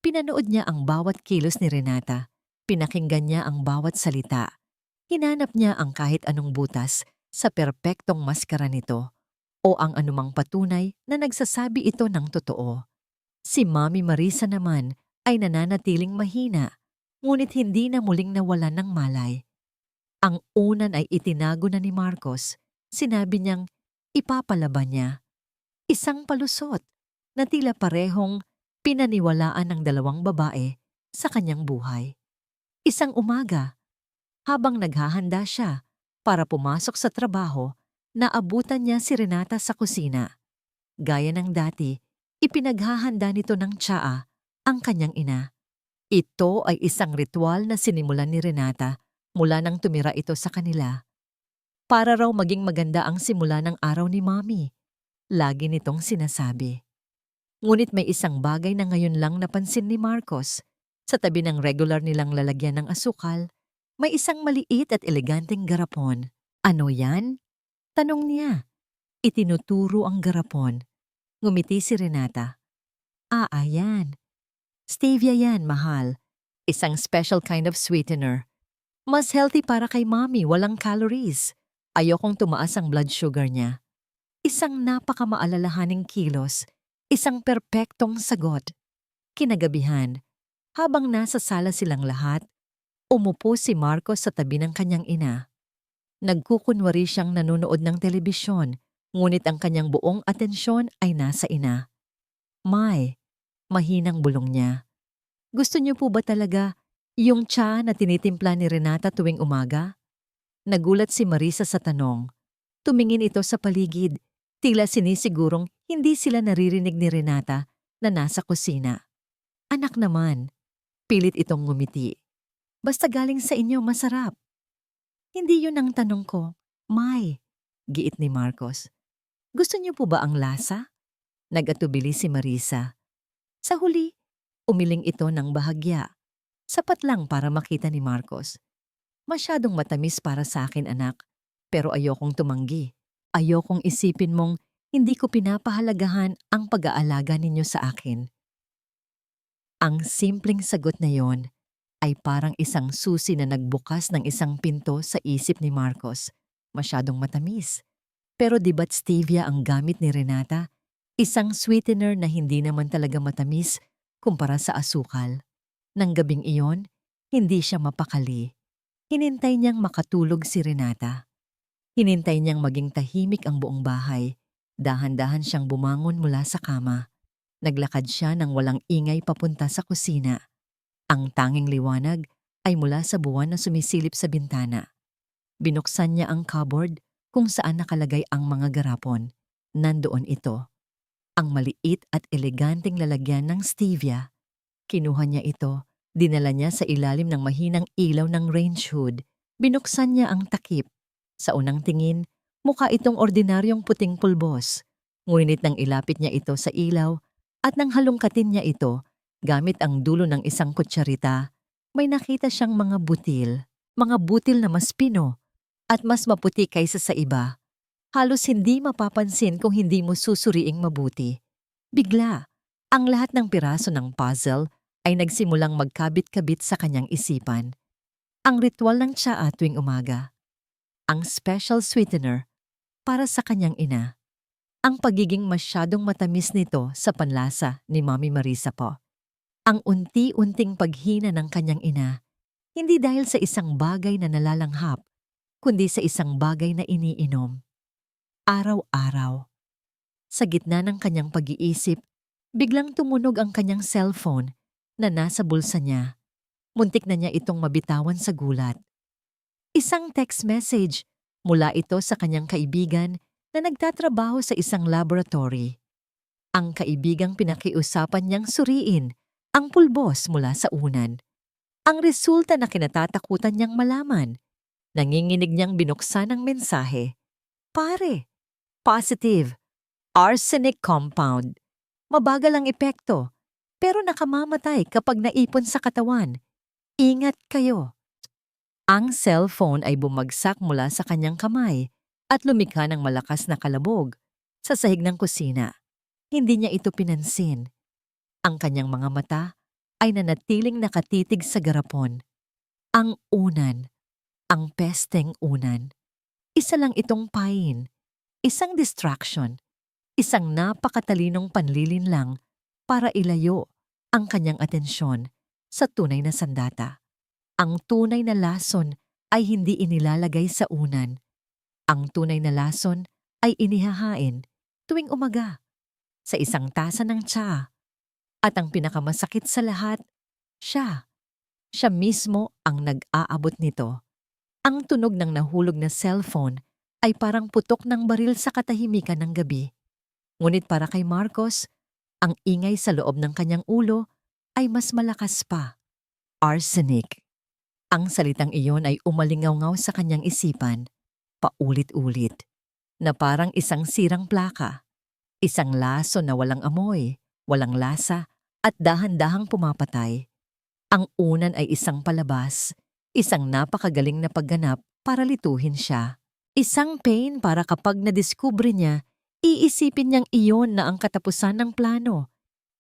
Pinanood niya ang bawat kilos ni Renata, pinakinggan niya ang bawat salita. Hinanap niya ang kahit anong butas sa perpektong maskara nito o ang anumang patunay na nagsasabi ito ng totoo. Si Mami Marisa naman ay nananatiling mahina, ngunit hindi na muling nawalan ng malay. Ang unan ay itinago na ni Marcos. Sinabi niyang ipapalaban niya. Isang palusot na tila parehong pinaniwalaan ng dalawang babae sa kanyang buhay. Isang umaga, habang naghahanda siya para pumasok sa trabaho, naabutan niya si Renata sa kusina. Gaya ng dati, ipinaghahanda nito ng tsaa ang kanyang ina. Ito ay isang ritual na sinimulan ni Renata mula nang tumira ito sa kanila. Para raw maging maganda ang simula ng araw ni Mami. Lagi nitong sinasabi. Ngunit may isang bagay na ngayon lang napansin ni Marcos. Sa tabi ng regular nilang lalagyan ng asukal, may isang maliit at eleganteng garapon. Ano yan? Tanong niya. Itinuturo ang garapon. Ngumiti si Renata. Ayan. Stevia yan, mahal. Isang special kind of sweetener. Mas healthy para kay Mami, walang calories. Ayokong tumaas ang blood sugar niya. Isang napakamaalalahaning kilos. Isang perpektong sagot. Kinagabihan, habang nasa sala silang lahat, umupo si Marcos sa tabi ng kanyang ina. Nagkukunwari siyang nanonood ng telebisyon, ngunit ang kanyang buong atensyon ay nasa ina. May, mahinang bulong niya. Gusto niyo po ba talaga yung tsa na tinitimpla ni Renata tuwing umaga? Nagulat si Marisa sa tanong. Tumingin ito sa paligid, tila sinisigurong hindi sila naririnig ni Renata na nasa kusina. Anak naman, pilit itong ngumiti. Basta galing sa inyo, masarap. Hindi yun ang tanong ko. May, giit ni Marcos. Gusto niyo po ba ang lasa? Nag-atubili si Marisa. Sa huli, umiling ito ng bahagya. Sapat lang para makita ni Marcos. Masyadong matamis para sa akin, anak, pero ayokong tumanggi. Ayokong isipin mong hindi ko pinapahalagahan ang pag-aalaga ninyo sa akin. Ang simpleng sagot na yon ay parang isang susi na nagbukas ng isang pinto sa isip ni Marcos. Masyadong matamis. Pero di ba't stevia ang gamit ni Renata? Isang sweetener na hindi naman talaga matamis kumpara sa asukal. Nang gabing iyon, hindi siya mapakali. Hinintay niyang makatulog si Renata. Hinintay niyang maging tahimik ang buong bahay. Dahan-dahan siyang bumangon mula sa kama. Naglakad siya ng walang ingay papunta sa kusina. Ang tanging liwanag ay mula sa buwan na sumisilip sa bintana. Binuksan niya ang cupboard kung saan nakalagay ang mga garapon. Nandoon ito. Ang maliit at eleganteng lalagyan ng stevia. Kinuha niya ito, dinala niya sa ilalim ng mahinang ilaw ng range hood. Binuksan niya ang takip. Sa unang tingin, mukha itong ordinaryong puting pulbos. Ngunit nang ilapit niya ito sa ilaw at nang halongkatin niya ito gamit ang dulo ng isang kutsarita, may nakita siyang mga butil na mas pino at mas maputi kaysa sa iba. Halos hindi mapapansin kung hindi mo susuriing mabuti. Bigla, Ang lahat ng piraso ng puzzle ay nagsimulang magkabit-kabit sa kanyang isipan. Ang ritual ng tsaa tuwing umaga. Ang special sweetener para sa kanyang ina. Ang pagiging masyadong matamis nito sa panlasa ni Mami Marisa po. Ang unti-unting paghina ng kanyang ina, hindi dahil sa isang bagay na nalalanghap, kundi sa isang bagay na iniinom. Araw-araw. Sa gitna ng kanyang pag-iisip, biglang tumunog ang kanyang cellphone na nasa bulsa niya. Muntik na niya itong mabitawan sa gulat. Isang text message mula ito sa kanyang kaibigan na nagtatrabaho sa isang laboratory. Ang kaibigang pinakiusapan niyang suriin ang pulbos mula sa unan. Ang resulta na kinatatakutan niyang malaman. Nanginginig niyang binuksan ang mensahe. Pare, positive, arsenic compound. Mabagal ang epekto, pero nakamamatay kapag naipon sa katawan. Ingat kayo. Ang cellphone ay bumagsak mula sa kanyang kamay at lumikha ng malakas na kalabog sa sahig ng kusina. Hindi niya ito pinansin. Ang kanyang mga mata ay nanatiling nakatitig sa garapon. Ang unan, ang pesteng unan. Isa lang itong pain, isang distraction, isang napakatalinong panlilinlang para ilayo ang kanyang atensyon sa tunay na sandata. Ang tunay na lason ay hindi inilalagay sa unan. Ang tunay na lason ay inihahain tuwing umaga sa isang tasa ng tsaa. At ang pinakamasakit sa lahat, siya mismo ang nag-aabot nito. Ang tunog ng nahulog na cellphone ay parang putok ng baril sa katahimikan ng gabi. Ngunit para kay Marcos, ang ingay sa loob ng kanyang ulo ay mas malakas pa. Arsenic. Ang salitang iyon ay umalingaw-ngaw sa kanyang isipan, paulit-ulit, na parang isang sirang plaka. Isang laso na walang amoy, walang lasa, at dahan-dahang pumapatay. Ang unan ay isang palabas, isang napakagaling na pagganap para lituhin siya. Isang pain para kapag nadiskubre niya, iisipin niyang iyon na ang katapusan ng plano.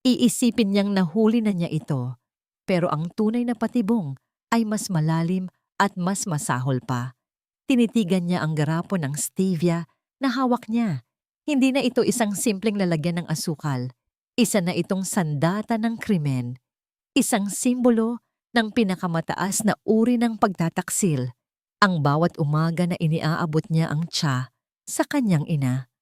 Iisipin niyang nahuli na niya ito. Pero ang tunay na patibong ay mas malalim at mas masahol pa. Tinitigan niya ang garapon ng stevia na hawak niya. Hindi na ito isang simpleng lalagyan ng asukal. Isa na itong sandata ng krimen. Isang simbolo ng pinakamataas na uri ng pagtataksil. Ang bawat umaga na iniaabot niya ang tsa sa kanyang ina.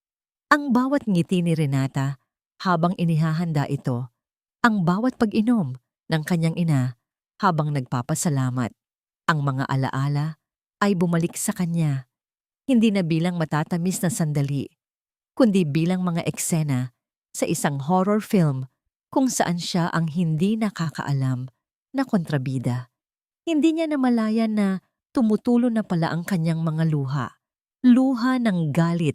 Ang bawat ngiti ni Renata habang inihahanda ito. Ang bawat pag-inom ng kanyang ina habang nagpapasalamat. Ang mga alaala ay bumalik sa kanya. Hindi na bilang matatamis na sandali, kundi bilang mga eksena sa isang horror film kung saan siya ang hindi nakakaalam na kontrabida. Hindi niya namalayan na tumutulo na pala ang kanyang mga luha. Luha ng galit,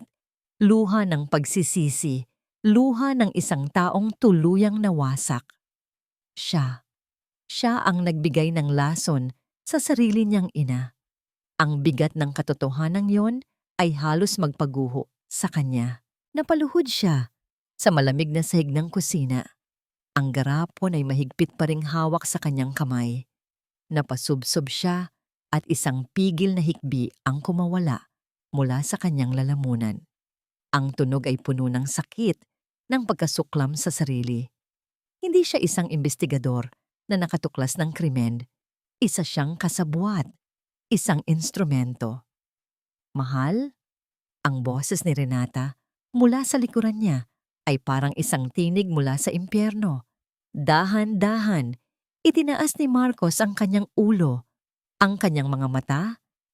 luha ng pagsisisi, luha ng isang taong tuluyang nawasak. Siya ang nagbigay ng lason sa sarili niyang ina. Ang bigat ng katotohanan yon ay halos magpaguho sa kanya. Napaluhod siya sa malamig na sahig ng kusina. Ang garapon ay mahigpit pa ring hawak sa kanyang kamay. Napasubsob siya at isang pigil na hikbi ang kumawala mula sa kanyang lalamunan. Ang tunog ay puno ng sakit ng pagkasuklam sa sarili. Hindi siya isang investigador na nakatuklas ng krimen. Isa siyang kasabwat, isang instrumento. Mahal? Ang boses ni Renata mula sa likuran niya ay parang isang tinig mula sa impyerno. Dahan-dahan, itinaas ni Marcos ang kanyang ulo. Ang kanyang mga mata,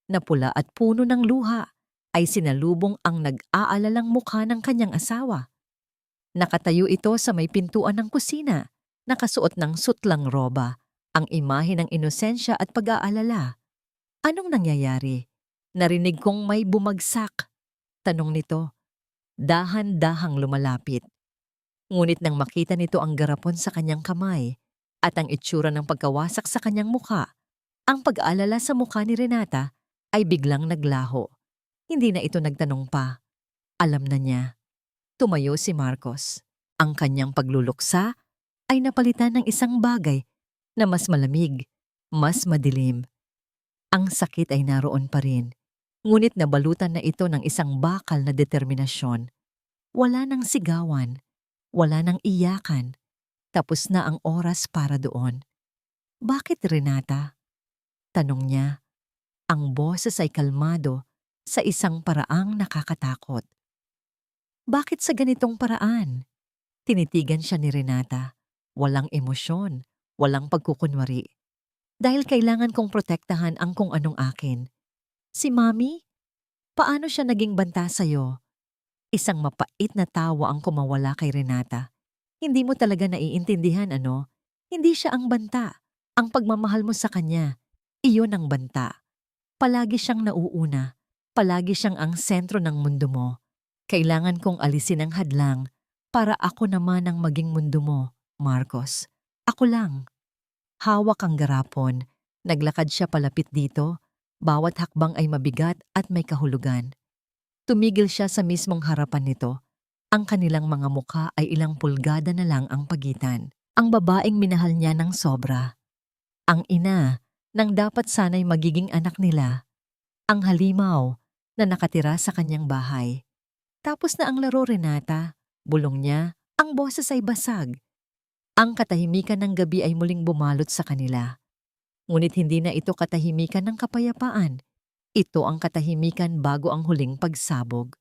na pula at puno ng luha, ay sinalubong ang nag-aalalang mukha ng kanyang asawa. Nakatayo ito sa may pintuan ng kusina, nakasuot ng sutlang roba, ang imahe ng inosensya at pag-aalala. Anong nangyayari? Narinig kong may bumagsak. Tanong nito. Dahan-dahang lumalapit. Ngunit nang makita nito ang garapon sa kanyang kamay at ang itsura ng pagkawasak sa kanyang mukha, ang pag-aalala sa mukha ni Renata ay biglang naglaho. Hindi na ito nagtanong pa. Alam na niya. Tumayo si Marcos. Ang kanyang pagluluksa ay napalitan ng isang bagay na mas malamig, mas madilim. Ang sakit ay naroon pa rin, ngunit nabalutan na ito ng isang bakal na determinasyon. Wala nang sigawan, wala nang iyakan, tapos na ang oras para doon. Bakit, Renata? Tanong niya. Ang boses ay kalmado sa isang paraang nakakatakot. Bakit sa ganitong paraan? Tinitigan siya ni Renata. Walang emosyon, walang pagkukunwari. Dahil kailangan kong protektahan ang kung anong akin. Si Mami? Paano siya naging banta sa'yo? Isang mapait na tawa ang kumawala kay Renata. Hindi mo talaga naiintindihan, ano? Hindi siya ang banta. Ang pagmamahal mo sa kanya, iyon ang banta. Palagi siyang nauuna. Palagi siyang ang sentro ng mundo mo. Kailangan kong alisin ang hadlang para ako naman ang maging mundo mo, Marcos. Ako lang. Hawak ang garapon. Naglakad siya palapit dito. Bawat hakbang ay mabigat at may kahulugan. Tumigil siya sa mismong harapan nito. Ang kanilang mga mukha ay ilang pulgada na lang ang pagitan. Ang babaeng minahal niya ng sobra. Ang ina, nang dapat sana'y magiging anak nila. Ang halimaw, na nakatira sa kanyang bahay. Tapos na ang laro, Renata. Bulong niya, ang boses ay basag. Ang katahimikan ng gabi ay muling bumalot sa kanila. Ngunit hindi na ito katahimikan ng kapayapaan. Ito ang katahimikan bago ang huling pagsabog.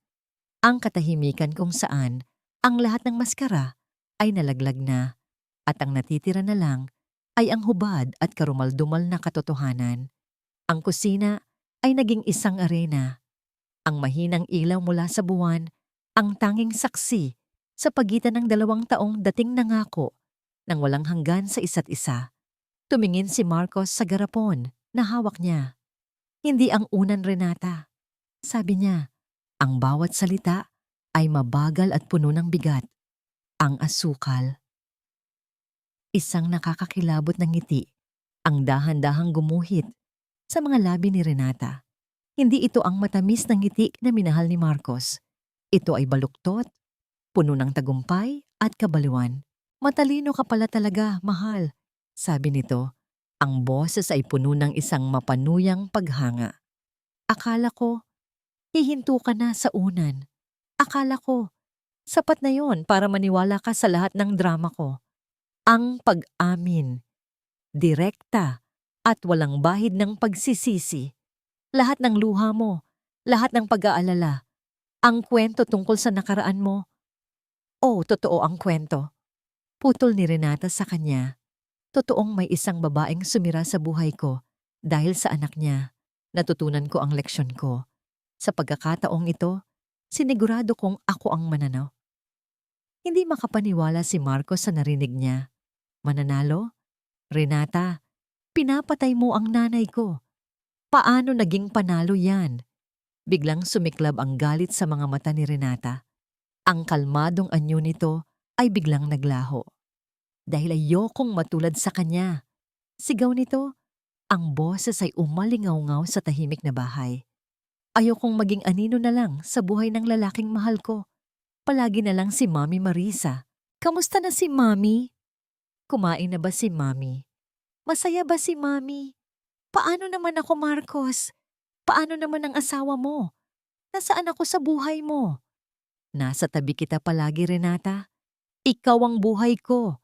Ang katahimikan kung saan ang lahat ng maskara ay nalaglag na at ang natitira na lang ay ang hubad at karumaldumal na katotohanan. Ang kusina ay naging isang arena. Ang mahinang ilaw mula sa buwan, ang tanging saksi sa pagitan ng 2 taong dating nangako nang walang hanggan sa isa't isa. Tumingin si Marcos sa garapon na hawak niya. Hindi ang unan, Renata. Sabi niya, ang bawat salita ay mabagal at puno ng bigat. Ang asukal. Isang nakakakilabot ng ngiti, ang dahan-dahang gumuhit sa mga labi ni Renata. Hindi ito ang matamis na ngiti na minahal ni Marcos. Ito ay baluktot, puno ng tagumpay at kabaliwan. Matalino ka pala talaga, mahal. Sabi nito, ang boses ay puno ng isang mapanuyang paghanga. Akala ko, hihinto ka na sa unan. Akala ko, sapat na yon para maniwala ka sa lahat ng drama ko. Ang pag-amin, direkta at walang bahid ng pagsisisi. Lahat ng luha mo, lahat ng pag-aalala. Ang kwento tungkol sa nakaraan mo. Oh, totoo ang kwento. Putol ni Renata sa kanya. Totoong may isang babaeng sumira sa buhay ko dahil sa anak niya. Natutunan ko ang leksyon ko. Sa pagkakataong ito, sinigurado kong ako ang mananaw. Hindi makapaniwala si Marcos sa narinig niya. Mananalo? Renata, pinapatay mo ang nanay ko. Paano naging panalo yan? Biglang sumiklab ang galit sa mga mata ni Renata. Ang kalmadong anyo nito ay biglang naglaho. Dahil ayokong matulad sa kanya. Sigaw nito, ang boses ay umalingaw-ngaw sa tahimik na bahay. Ayokong maging anino na lang sa buhay ng lalaking mahal ko. Palagi na lang si Mami Marisa. Kamusta na si Mami? Kumain na ba si Mami? Masaya ba si Mami? Paano naman ako, Marcos? Paano naman ang asawa mo? Nasaan ako sa buhay mo? Nasa tabi kita palagi, Renata. Ikaw ang buhay ko.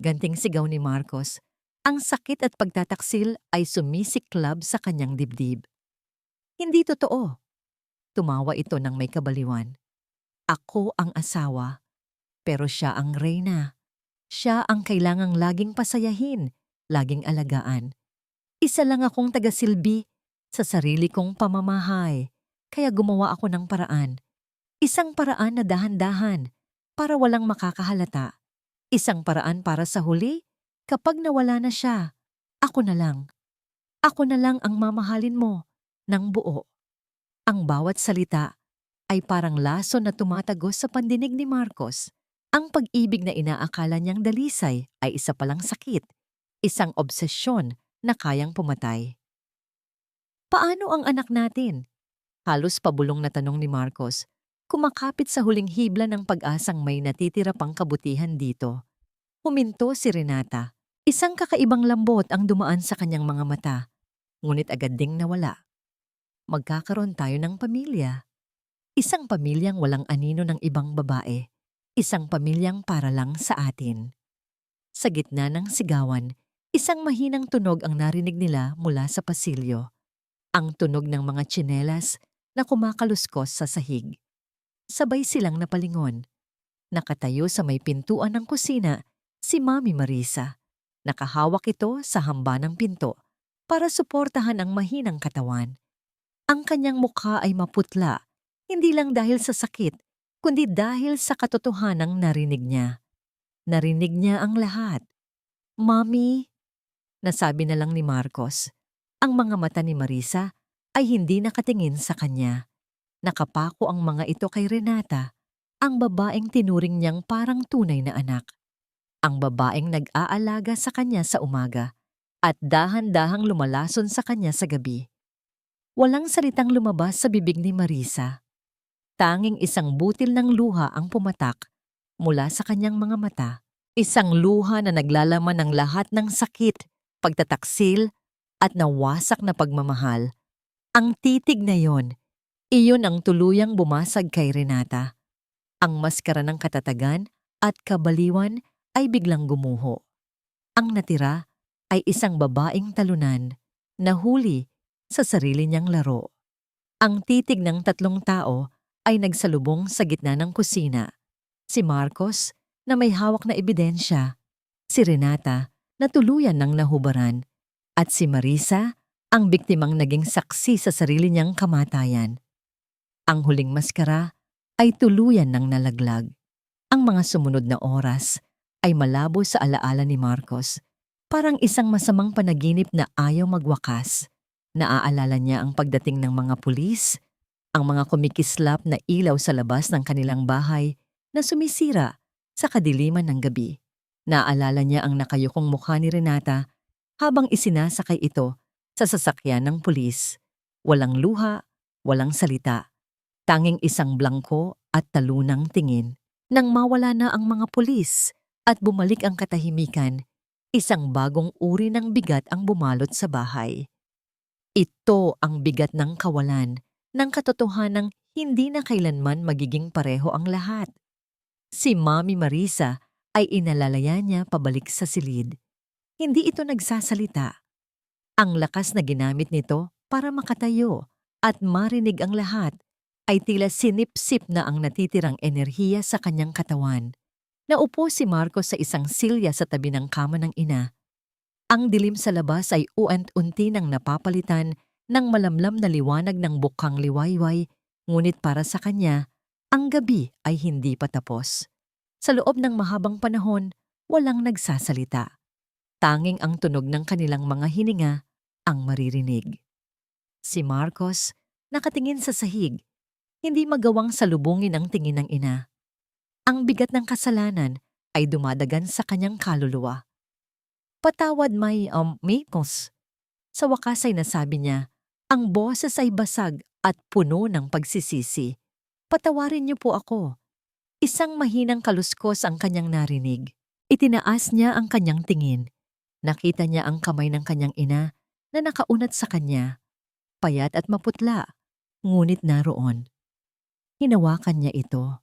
Ganting sigaw ni Marcos. Ang sakit at pagtataksil ay sumisiklab sa kanyang dibdib. Hindi totoo. Tumawa ito ng may kabaliwan. Ako ang asawa, pero siya ang reyna. Siya ang kailangang laging pasayahin, laging alagaan. Isa lang akong tagasilbi sa sarili kong pamamahay, kaya gumawa ako ng paraan. Isang paraan na dahan-dahan para walang makakahalata. Isang paraan para sa huli, kapag nawala na siya, ako na lang. Ako na lang ang mamahalin mo ng buo. Ang bawat salita ay parang laso na tumatagos sa pandinig ni Marcos. Ang pag-ibig na inaakala niyang dalisay ay isa palang sakit, isang obsesyon na kayang pumatay. Paano ang anak natin? Halos pabulong na tanong ni Marcos, kumakapit sa huling hibla ng pag-asang may natitira pang kabutihan dito. Huminto si Renata. Isang kakaibang lambot ang dumaan sa kanyang mga mata, ngunit agad ding nawala. Magkakaroon tayo ng pamilya. Isang pamilyang walang anino ng ibang babae. Isang pamilyang para lang sa atin. Sa gitna ng sigawan, isang mahinang tunog ang narinig nila mula sa pasilyo. Ang tunog ng mga tsinelas na kumakaluskos sa sahig. Sabay silang napalingon. Nakatayo sa may pintuan ng kusina si Mami Marisa. Nakahawak ito sa hamba ng pinto para suportahan ang mahinang katawan. Ang kanyang mukha ay maputla, hindi lang dahil sa sakit, kundi dahil sa katotohanang narinig niya. Narinig niya ang lahat. "Mami," nasabi na lang ni Marcos. Ang mga mata ni Marisa ay hindi nakatingin sa kanya. Nakapako ang mga ito kay Renata, ang babaeng tinuring niyang parang tunay na anak. Ang babaeng nag-aalaga sa kanya sa umaga at dahan-dahang lumalason sa kanya sa gabi. Walang salitang lumabas sa bibig ni Marisa. Tanging isang butil ng luha ang pumatak mula sa kanyang mga mata. Isang luha na naglalaman ng lahat ng sakit, pagtataksil, at nawasak na pagmamahal. Ang titig na iyon ang tuluyang bumasag kay Renata. Ang maskara ng katatagan at kabaliwan ay biglang gumuho. Ang natira ay isang babaeng talunan, nahuli sa sarili niyang laro. Ang titig ng tatlong tao ay nagsalubong sa gitna ng kusina. Si Marcos na may hawak na ebidensya, si Renata na tuluyan ng nahubaran, at si Marisa ang biktimang naging saksi sa sarili niyang kamatayan. Ang huling maskara ay tuluyan ng nalaglag. Ang mga sumunod na oras ay malabo sa alaala ni Marcos, parang isang masamang panaginip na ayaw magwakas. Naaalala niya ang pagdating ng mga pulis, ang mga kumikislap na ilaw sa labas ng kanilang bahay na sumisira sa kadiliman ng gabi. Naaalala niya ang nakayukong mukha ni Renata habang isinasakay ito sa sasakyan ng pulis. Walang luha, walang salita. Tanging isang blangko at talunang tingin. Nang mawala na ang mga pulis at bumalik ang katahimikan, isang bagong uri ng bigat ang bumalot sa bahay. Ito ang bigat ng kawalan, ng katotohanang hindi na kailanman magiging pareho ang lahat. Si Mami Marisa ay inalalaya niya pabalik sa silid. Hindi ito nagsasalita. Ang lakas na ginamit nito para makatayo at marinig ang lahat ay tila sinipsip na ang natitirang enerhiya sa kanyang katawan. Naupo si Marcos sa isang silya sa tabi ng kama ng ina. Ang dilim sa labas ay uant-unti nang napapalitan ng malamlam na liwanag ng bukhang liwayway, ngunit para sa kanya, ang gabi ay hindi pa tapos. Sa loob ng mahabang panahon, walang nagsasalita. Tanging ang tunog ng kanilang mga hininga ang maririnig. Si Marcos nakatingin sa sahig, hindi magawang salubungin ang tingin ng ina. Ang bigat ng kasalanan ay dumadagan sa kanyang kaluluwa. "Patawad, Marcos." Sa wakas ay nasabi niya, ang boses ay basag at puno ng pagsisisi. "Patawarin niyo po ako." Isang mahinang kaluskos ang kanyang narinig. Itinaas niya ang kanyang tingin. Nakita niya ang kamay ng kanyang ina na nakaunat sa kanya. Payat at maputla, ngunit naroon. Hinawakan niya ito.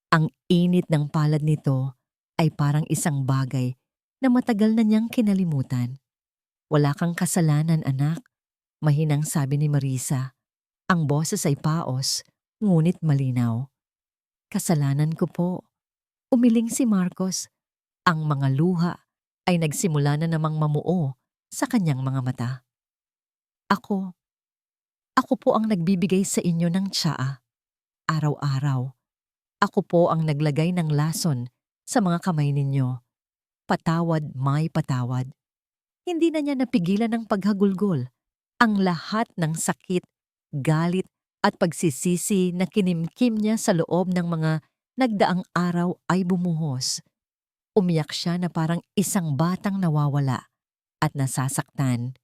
Ang init ng palad nito ay parang isang bagay na matagal na niyang kinalimutan. "Wala kang kasalanan, anak," mahinang sabi ni Marisa. Ang boses ay paos, ngunit malinaw. "Kasalanan ko po." Umiling si Marcos. Ang mga luha ay nagsimula na namang mamuo sa kanyang mga mata. Ako po ang nagbibigay sa inyo ng tsaa. Araw-araw. Ako po ang naglagay ng lason sa mga kamay ninyo. Patawad, may patawad." Hindi na niya napigilan ng paghagulgol. Ang lahat ng sakit, galit at pagsisisi na kinimkim niya sa loob ng mga nagdaang araw ay bumuhos. Umiyak siya na parang isang batang nawawala at nasasaktan,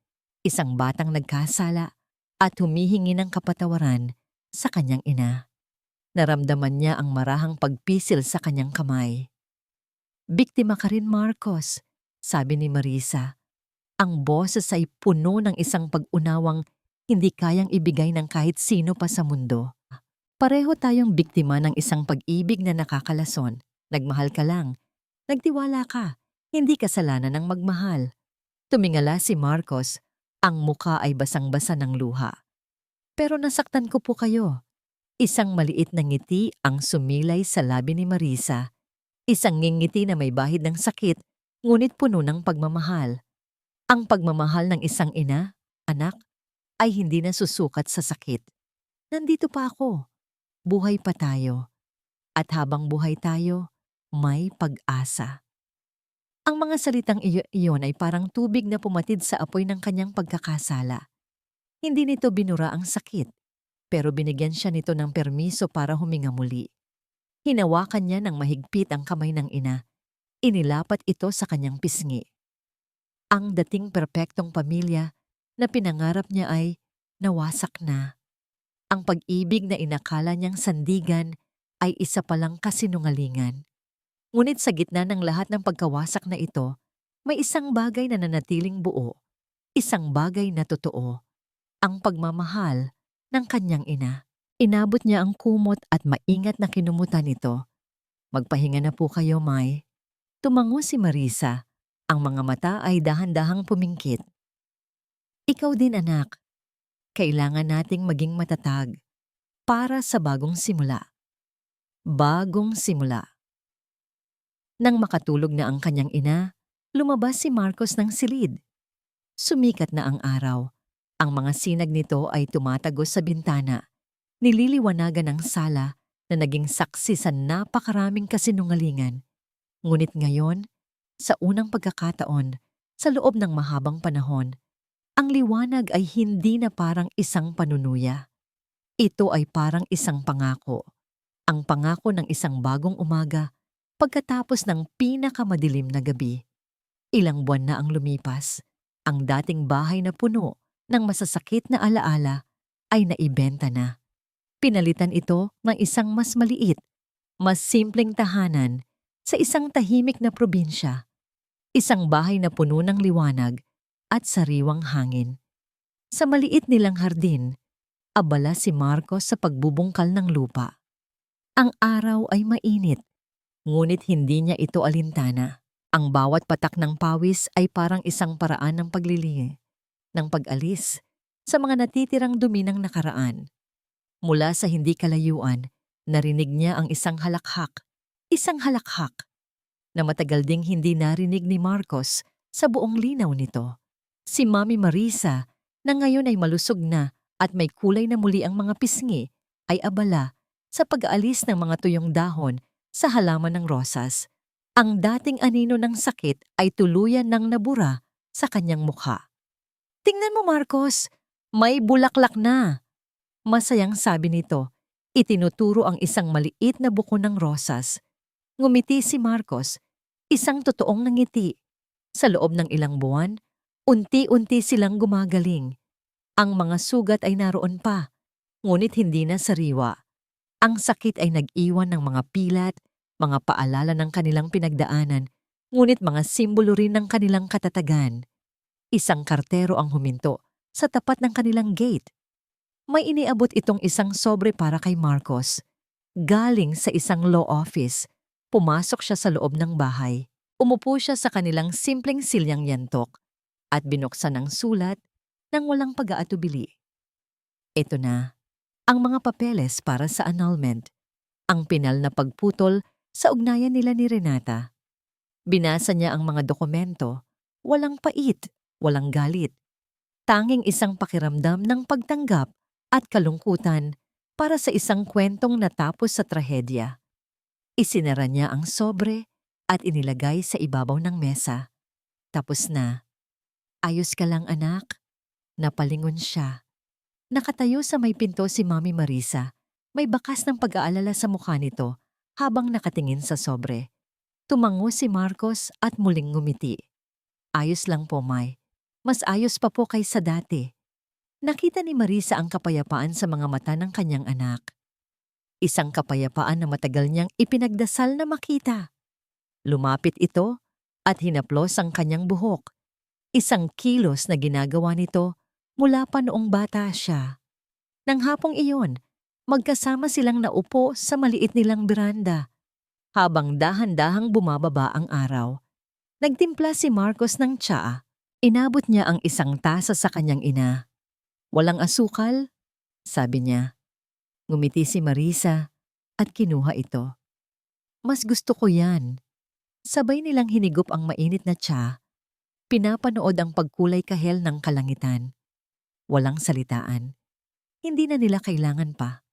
isang batang nagkasala at humihingi ng kapatawaran sa kanyang ina. Naramdaman niya ang marahang pagpisil sa kanyang kamay. Biktima ka rin, Marcos, sabi ni Marisa. Ang boses ay puno ng isang pag-unawang hindi kayang ibigay ng kahit sino pa sa mundo. Pareho tayong biktima ng isang pag-ibig na nakakalason. Nagmahal ka lang. Nagtiwala ka. Hindi kasalanan ng magmahal. Tumingala si Marcos. Ang muka ay basang-basa ng luha. Pero nasaktan ko po kayo. Isang maliit na ngiti ang sumilay sa labi ni Marisa. Isang ngingiti na may bahid ng sakit, ngunit puno ng pagmamahal. Ang pagmamahal ng isang ina, anak, ay hindi nasusukat sa sakit. Nandito pa ako. Buhay pa tayo. At habang buhay tayo, may pag-asa. Ang mga salitang iyon ay parang tubig na pumatid sa apoy ng kanyang pagkakasala. Hindi nito binura ang sakit, pero binigyan siya nito ng permiso para huminga muli. Hinawakan niya ng mahigpit ang kamay ng ina. Inilapat ito sa kanyang pisngi. Ang dating perpektong pamilya na pinangarap niya ay nawasak na. Ang pag-ibig na inakala niyang sandigan ay isa palang kasinungalingan. Ngunit sa gitna ng lahat ng pagkawasak na ito, may isang bagay na nanatiling buo, isang bagay na totoo, ang pagmamahal ng kanyang ina. Inabot niya ang kumot at maingat na kinumutan ito. Magpahinga na po kayo, May. Tumango si Marisa. Ang mga mata ay dahan-dahang pumingkit. Ikaw din, anak. Kailangan nating maging matatag para sa bagong simula. Bagong simula. Nang makatulog na ang kanyang ina, lumabas si Marcos ng silid. Sumikat na ang araw. Ang mga sinag nito ay tumatagos sa bintana. Nililiwanagan ang sala na naging saksi sa napakaraming kasinungalingan. Ngunit ngayon, sa unang pagkakataon, sa loob ng mahabang panahon, ang liwanag ay hindi na parang isang panunuya. Ito ay parang isang pangako. Ang pangako ng isang bagong umaga pagkatapos ng pinakamadilim na gabi. Ilang buwan na ang lumipas. Ang dating bahay na puno ng masasakit na alaala ay naibenta na. Pinalitan ito ng isang mas maliit, mas simpleng tahanan sa isang tahimik na probinsya. Isang bahay na puno ng liwanag at sariwang hangin. Sa maliit nilang hardin, abala si Marcos sa pagbubungkal ng lupa. Ang araw ay mainit, ngunit hindi niya ito alintana. Ang bawat patak ng pawis ay parang isang paraan ng paglilingi, ng pag-alis sa mga natitirang dumi ng nakaraan. Mula sa hindi kalayuan, narinig niya ang isang halakhak na matagal ding hindi narinig ni Marcos sa buong linaw nito. Si Mami Marisa, na ngayon ay malusog na at may kulay na muli ang mga pisngi, ay abala sa pag-aalis ng mga tuyong dahon sa halaman ng rosas. Ang dating anino ng sakit ay tuluyan ng nabura sa kanyang mukha. "Tingnan mo, Marcos, may bulaklak na," masayang sabi nito. Itinuturo ang isang maliit na buko ng rosas. Ngumiti si Marcos, isang totoong nangiti. Sa loob ng ilang buwan, unti-unti silang gumagaling. Ang mga sugat ay naroon pa, ngunit hindi na sariwa. Ang sakit ay nag-iwan ng mga pilat, mga paalala ng kanilang pinagdaanan, ngunit mga simbolo rin ng kanilang katatagan. Isang kartero ang huminto sa tapat ng kanilang gate. May iniabot itong isang sobre para kay Marcos. Galing sa isang law office, pumasok siya sa loob ng bahay. Umupo siya sa kanilang simpleng silyang yantok at binuksan ang sulat ng walang pag-aatubili. Ito na, ang mga papeles para sa annulment, ang pinal na pagputol sa ugnayan nila ni Renata. Binasa niya ang mga dokumento, walang pait, walang galit. Tanging isang pakiramdam ng pagtanggap at kalungkutan para sa isang kwentong natapos sa trahedya. Isinara niya ang sobre at inilagay sa ibabaw ng mesa. Tapos na. "Ayos ka lang, anak?" Napalingon siya. Nakatayo sa may pinto si Mami Marisa. May bakas ng pag-aalala sa mukha nito habang nakatingin sa sobre. Tumango si Marcos at muling ngumiti. "Ayos lang po, May. Mas ayos pa po kaysa dati." Nakita ni Marisa ang kapayapaan sa mga mata ng kanyang anak. Isang kapayapaan na matagal niyang ipinagdasal na makita. Lumapit ito at hinaplos ang kanyang buhok. Isang kilos na ginagawa nito mula pa noong bata siya. Nang hapong iyon, magkasama silang naupo sa maliit nilang beranda. Habang dahan-dahang bumababa ang araw, nagtimpla si Marcos ng tsaa. Inabot niya ang isang tasa sa kanyang ina. "Walang asukal?" sabi niya. Ngumiti si Marisa at kinuha ito. "Mas gusto ko yan." Sabay nilang hinigup ang mainit na tsa. Pinapanood ang pagkulay kahel ng kalangitan. Walang salitaan. Hindi na nila kailangan pa.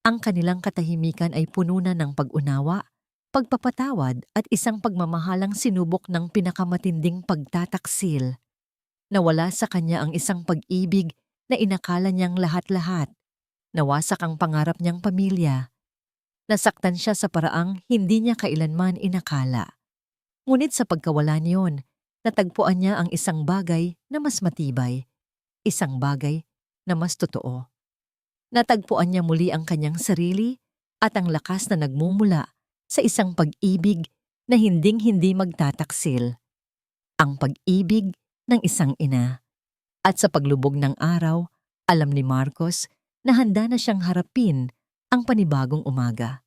Ang kanilang katahimikan ay puno na ng pag-unawa, pagpapatawad at isang pagmamahalang sinubok ng pinakamatinding pagtataksil. Nawala sa kanya ang isang pag-ibig na inakala niyang lahat-lahat. Nawasak ang pangarap niyang pamilya. Nasaktan siya sa paraang hindi niya kailanman inakala. Ngunit sa pagkawala niyon, natagpuan niya ang isang bagay na mas matibay. Isang bagay na mas totoo. Natagpuan niya muli ang kanyang sarili at ang lakas na nagmumula sa isang pag-ibig na hinding-hindi magtataksil. Ang pag-ibig ng isang ina. At sa paglubog ng araw, alam ni Marcos na handa na siyang harapin ang panibagong umaga.